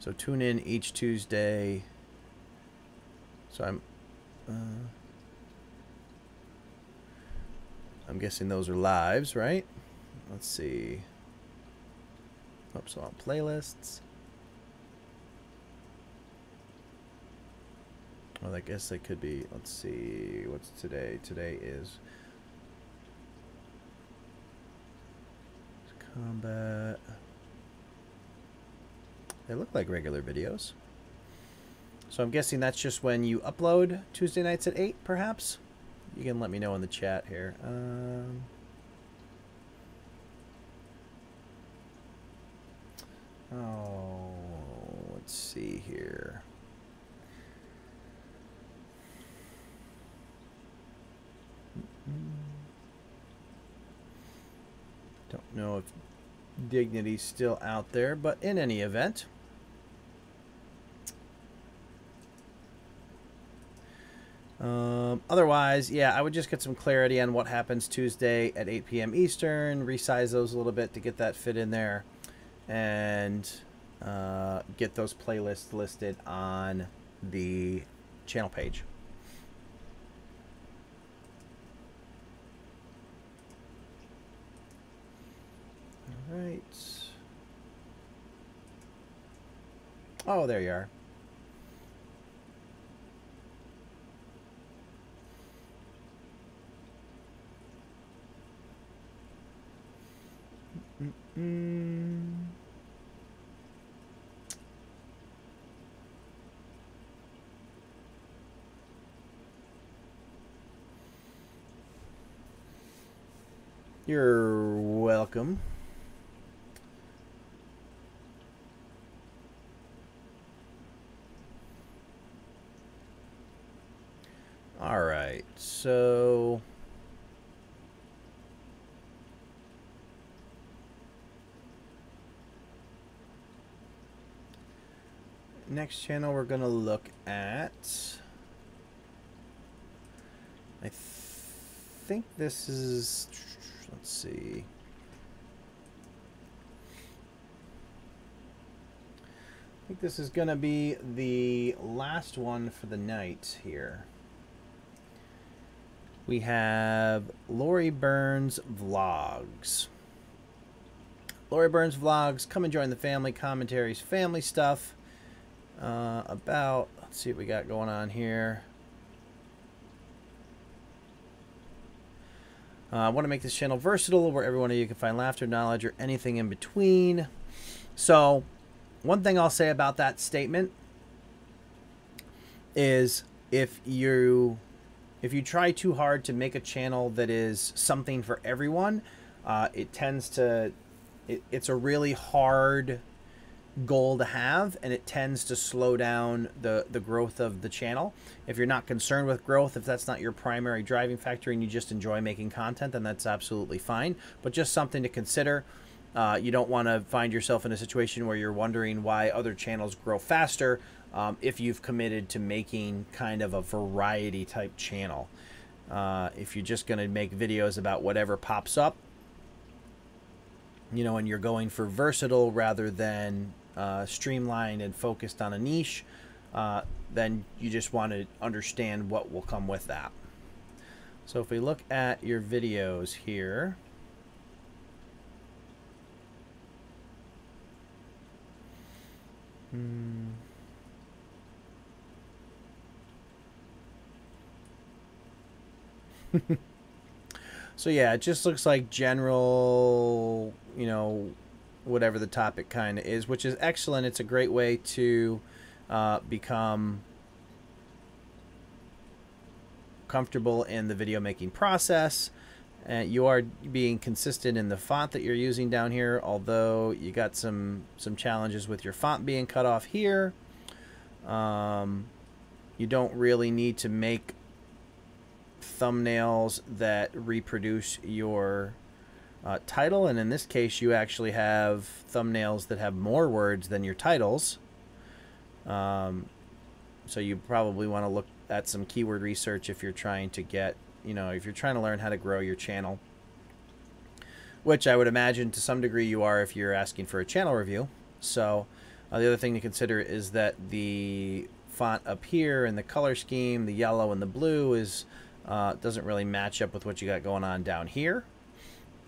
So tune in each Tuesday. So I'm guessing those are lives, right? Let's see. Oops, on playlists. Well, I guess they could be. Let's see. What's today? Today is combat. They look like regular videos. So I'm guessing that's just when you upload Tuesday nights at 8, perhaps? You can let me know in the chat here. Oh, let's see here. Don't know if Dignity's still out there, but in any event. Otherwise, yeah, I would just get some clarity on what happens Tuesday at 8 p.m. Eastern, resize those a little bit to get that fit in there, and get those playlists listed on the channel page. All right. Oh, there you are. You're welcome. All right, so next channel we're going to look at, I think this is, let's see. I think this is going to be the last one for the night here. We have Lori Burns Vlogs. Lori Burns Vlogs, come and join the family, commentaries, family stuff. About, let's see what we got going on here. I want to make this channel versatile where every one of you can find laughter, knowledge, or anything in between. So, one thing I'll say about that statement is if if you try too hard to make a channel that is something for everyone, it tends to, it's a really hard goal to have, and it tends to slow down the growth of the channel. If you're not concerned with growth, if that's not your primary driving factor and you just enjoy making content, then that's absolutely fine, but just something to consider. You don't want to find yourself in a situation where you're wondering why other channels grow faster if you've committed to making kind of a variety type channel. If you're just going to make videos about whatever pops up, you know, and you're going for versatile rather than streamlined and focused on a niche, then you just want to understand what will come with that. So if we look at your videos here, so yeah, it just looks like general, you know, whatever the topic kind of is, which is excellent. It's a great way to become comfortable in the video making process. And you are being consistent in the font that you're using down here, although you got some challenges with your font being cut off here. You don't really need to make thumbnails that reproduce your title, and in this case you actually have thumbnails that have more words than your titles. So you probably want to look at some keyword research if you're trying to get, you know, if you're trying to learn how to grow your channel, which I would imagine to some degree you are if you're asking for a channel review. So the other thing to consider is that the font up here and the color scheme, the yellow and the blue, is doesn't really match up with what you got going on down here.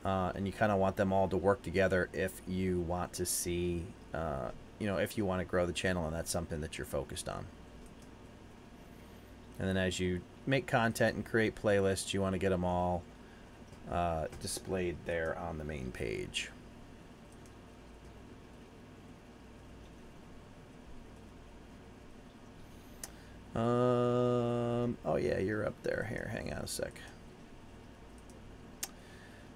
And you kind of want them all to work together if you want to see, you know, if you want to grow the channel and that's something that you're focused on. And then as you make content and create playlists, you want to get them all displayed there on the main page. Oh yeah, you're up there. Here, hang on a sec.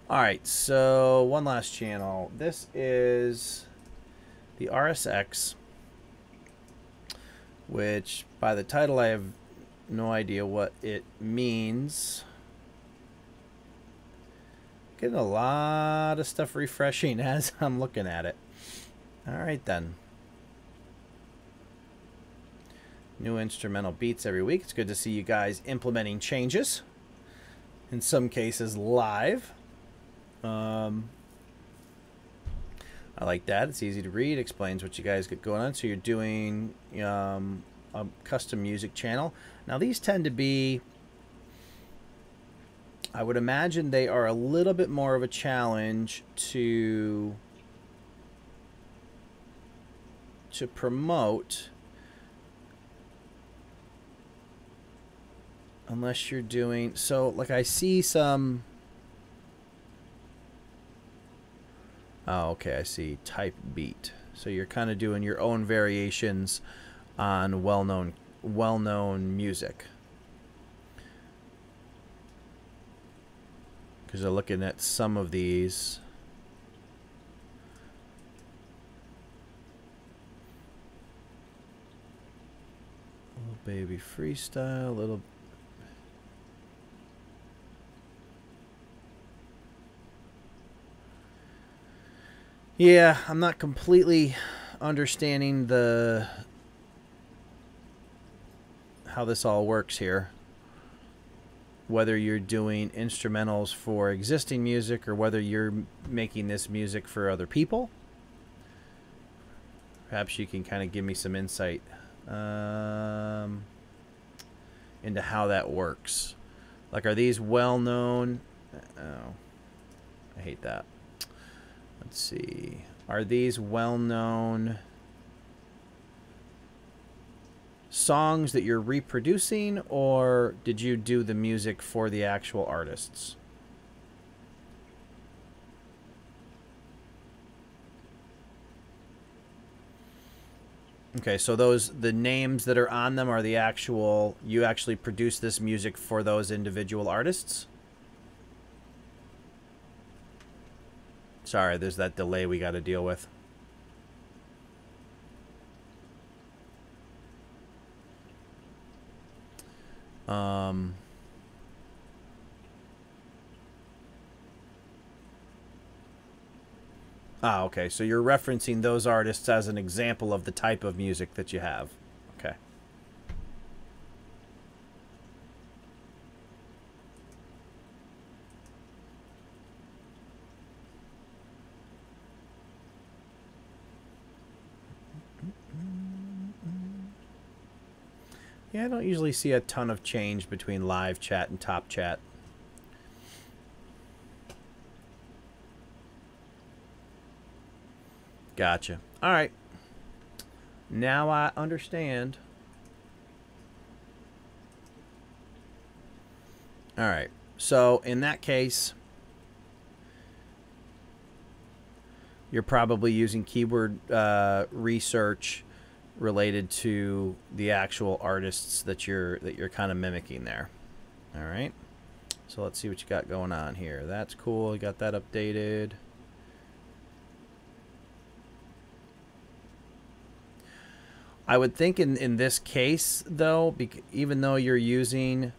All right, so one last channel. This is the RSX, which by the title I have no idea what it means. Getting a lot of stuff refreshing as I'm looking at it. All right then. New instrumental beats every week. It's good to see you guys implementing changes. In some cases live. I like that. It's easy to read. Explains what you guys got going on. So you're doing a custom music channel. Now these tend to be, I would imagine they are a little bit more of a challenge to promote, unless you're doing, so like I see some, oh okay, I see type beat. So you're kind of doing your own variations on well-known music. Because I'm looking at some of these. Little baby freestyle, little. Yeah, I'm not completely understanding how this all works here. Whether you're doing instrumentals for existing music or whether you're making this music for other people. Perhaps you can kind of give me some insight into how that works. Like, are these well-known? Oh, I hate that. Let's see. Are these well-known songs that you're reproducing, or did you do the music for the actual artists? Okay, so the names that are on them are the actual, you actually produce this music for those individual artists? Sorry, there's that delay we got to deal with. Okay, so you're referencing those artists as an example of the type of music that you have. Okay. Yeah, I don't usually see a ton of change between live chat and top chat. Gotcha. All right. Now I understand. All right. So in that case, you're probably using keyword research related to the actual artists that you're kind of mimicking there. All right. So let's see what you got going on here. That's cool. You got that updated. I would think in this case, though, even though you're using,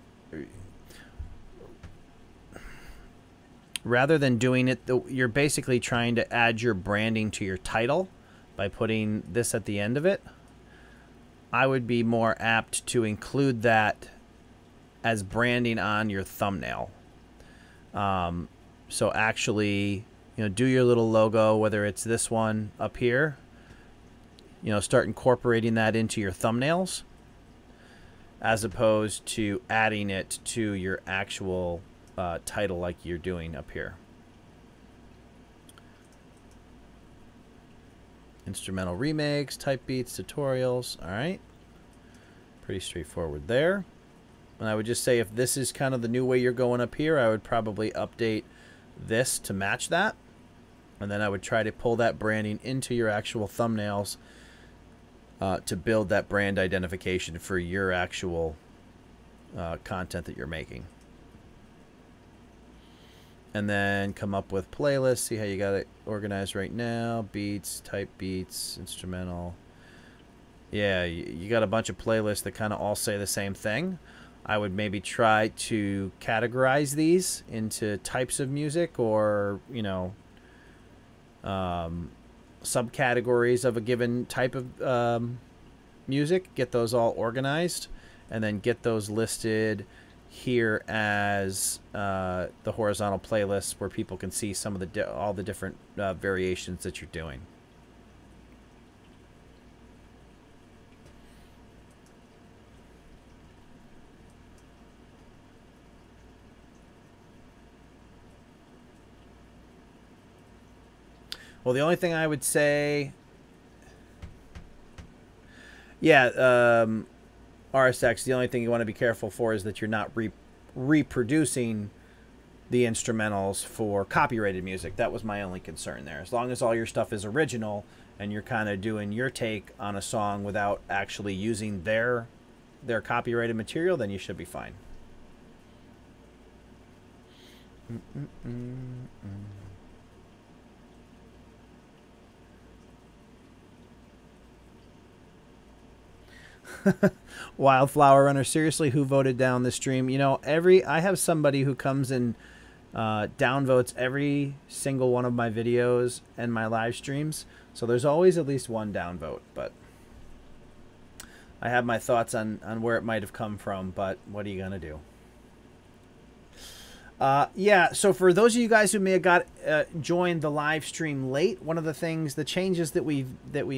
rather than doing it, you're basically trying to add your branding to your title by putting this at the end of it. I would be more apt to include that as branding on your thumbnail. So actually, do your little logo, whether it's this one up here. Start incorporating that into your thumbnails as opposed to adding it to your actual title like you're doing up here. Instrumental remakes, type beats, tutorials. All right. Pretty straightforward there. And I would just say if this is kind of the new way you're going up here, I would probably update this to match that. And then I would try to pull that branding into your actual thumbnails to build that brand identification for your actual content that you're making. And then come up with playlists, see how you got it organized right now. Beats, type beats, instrumental. Yeah, you got a bunch of playlists that kind of all say the same thing. I would maybe try to categorize these into types of music or, subcategories of a given type of music, get those all organized, and then get those listed here as the horizontal playlists where people can see some of all the different variations that you're doing. Well, the only thing I would say, yeah, RSX, the only thing you want to be careful for is that you're not reproducing the instrumentals for copyrighted music. That was my only concern there. As long as all your stuff is original and you're kind of doing your take on a song without actually using their copyrighted material, then you should be fine. Wildflower Runner, seriously, who voted down the stream? I have somebody who comes and downvotes every single one of my videos and my live streams, so there's always at least one downvote, but I have my thoughts on where it might have come from, but what are you gonna do? Yeah, so for those of you guys who may have joined the live stream late, one of the things, the changes that we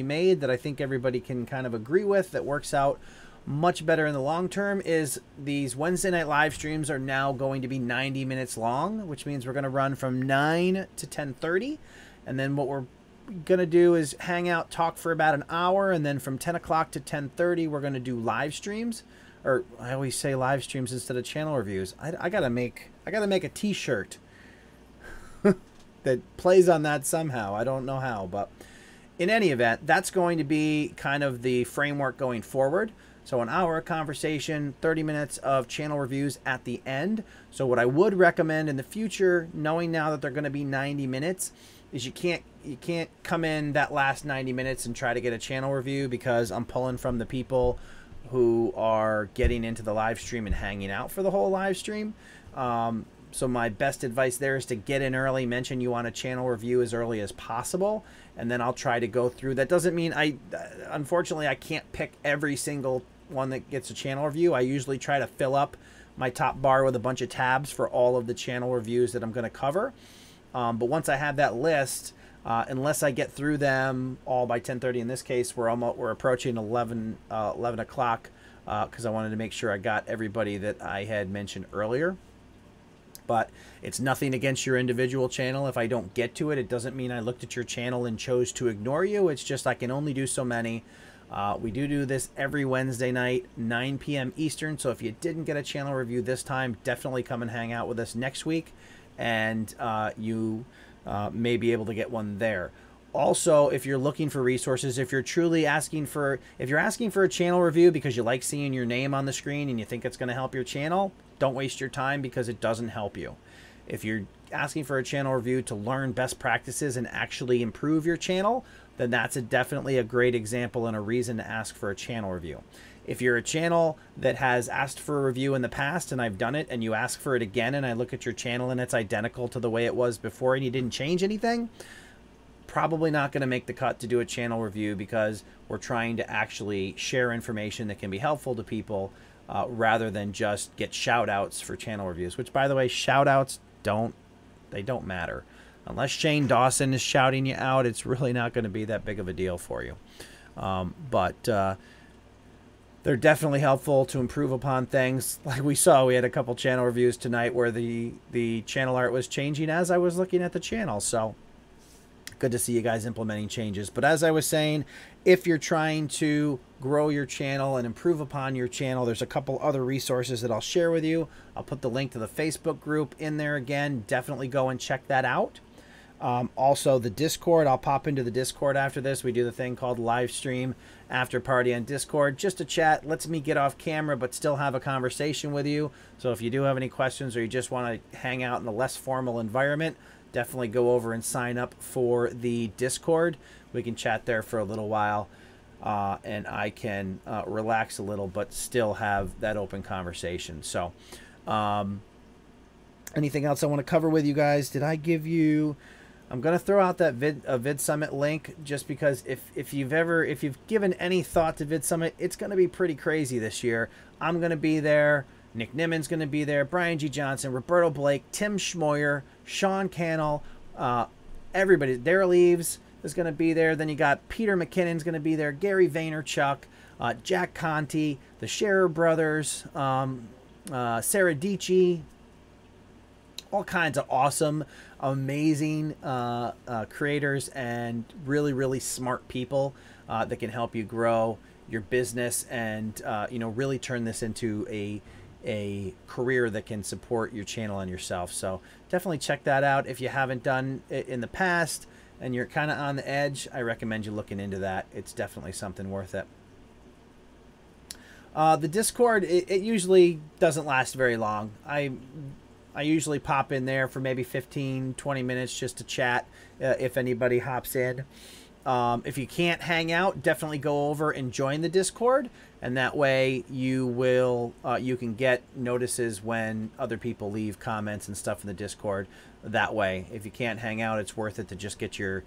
made that I think everybody can kind of agree with, that works out much better in the long term, is these Wednesday night live streams are now going to be 90 minutes long, which means we're going to run from 9 to 10:30, and then what we're going to do is hang out, talk for about an hour, and then from 10 o'clock to 10:30 we're going to do live streams. Or I always say live streams instead of channel reviews. I gotta make a T-shirt that plays on that somehow. I don't know how, but in any event, that's going to be kind of the framework going forward. So an hour of conversation, 30 minutes of channel reviews at the end. So what I would recommend in the future, knowing now that they're going to be 90 minutes, is you can't come in that last 90 minutes and try to get a channel review, because I'm pulling from the people who are getting into the live stream and hanging out for the whole live stream. So my best advice there is to get in early, mention you want a channel review as early as possible, and then I'll try to go through. That doesn't mean unfortunately, I can't pick every single one that gets a channel review. I usually try to fill up my top bar with a bunch of tabs for all of the channel reviews that I'm going to cover. But once I have that list, unless I get through them all by 10:30, in this case, we're approaching 11 o'clock, because I wanted to make sure I got everybody that I had mentioned earlier. But it's nothing against your individual channel. If I don't get to it, it doesn't mean I looked at your channel and chose to ignore you. It's just I can only do so many. We do this every Wednesday night, 9 p.m. Eastern. So if you didn't get a channel review this time, definitely come and hang out with us next week, and you may be able to get one there. Also, if you're looking for resources, if you're truly asking for a channel review because you like seeing your name on the screen and you think it's going to help your channel, don't waste your time, because it doesn't help you. If you're asking for a channel review to learn best practices and actually improve your channel, then that's definitely a great example and a reason to ask for a channel review. If you're a channel that has asked for a review in the past and I've done it, and you ask for it again and I look at your channel and it's identical to the way it was before and you didn't change anything, probably not going to make the cut to do a channel review, because we're trying to actually share information that can be helpful to people, rather than just get shout outs for channel reviews, which, by the way, shout outs don't matter. Unless Shane Dawson is shouting you out, it's really not going to be that big of a deal for you. But they're definitely helpful to improve upon things. Like we saw, we had a couple channel reviews tonight where the channel art was changing as I was looking at the channel. So good to see you guys implementing changes. But as I was saying, if you're trying to grow your channel and improve upon your channel, there's a couple other resources that I'll share with you. I'll put the link to the Facebook group in there again. Definitely go and check that out. Also, the Discord, I'll pop into the Discord after this. We do the thing called live stream after party on Discord, just to chat. Lets me get off camera but still have a conversation with you. So if you do have any questions or you just want to hang out in a less formal environment, definitely go over and sign up for the Discord. We can chat there for a little while, and I can relax a little but still have that open conversation. So anything else I want to cover with you guys? Did I give you... I'm going to throw out that Vid Summit link, just because if you've given any thought to Vid Summit, it's going to be pretty crazy this year. I'm going to be there. Nick Nimmon's going to be there. Brian G. Johnson, Roberto Blake, Tim Schmoyer, Sean Cannell, everybody. Daryl Eves is going to be there. Then you got Peter McKinnon's going to be there. Gary Vaynerchuk, Jack Conti, the Scherer brothers, Sarah Dici. All kinds of awesome, amazing creators and really, really smart people that can help you grow your business and really turn this into a career that can support your channel and yourself. So definitely check that out. If you haven't done it in the past and you're kind of on the edge, I recommend you looking into that. It's definitely something worth it. The Discord, it usually doesn't last very long. I usually pop in there for maybe 15-20 minutes just to chat if anybody hops in. If you can't hang out, definitely go over and join the Discord, and that way you can get notices when other people leave comments and stuff in the Discord. That way, if you can't hang out, it's worth it to just get to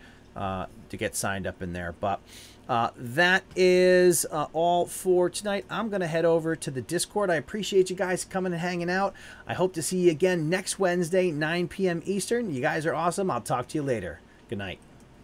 get signed up in there. But that is all for tonight. I'm going to head over to the Discord. I appreciate you guys coming and hanging out. I hope to see you again next Wednesday, 9 p.m. Eastern. You guys are awesome. I'll talk to you later. Good night.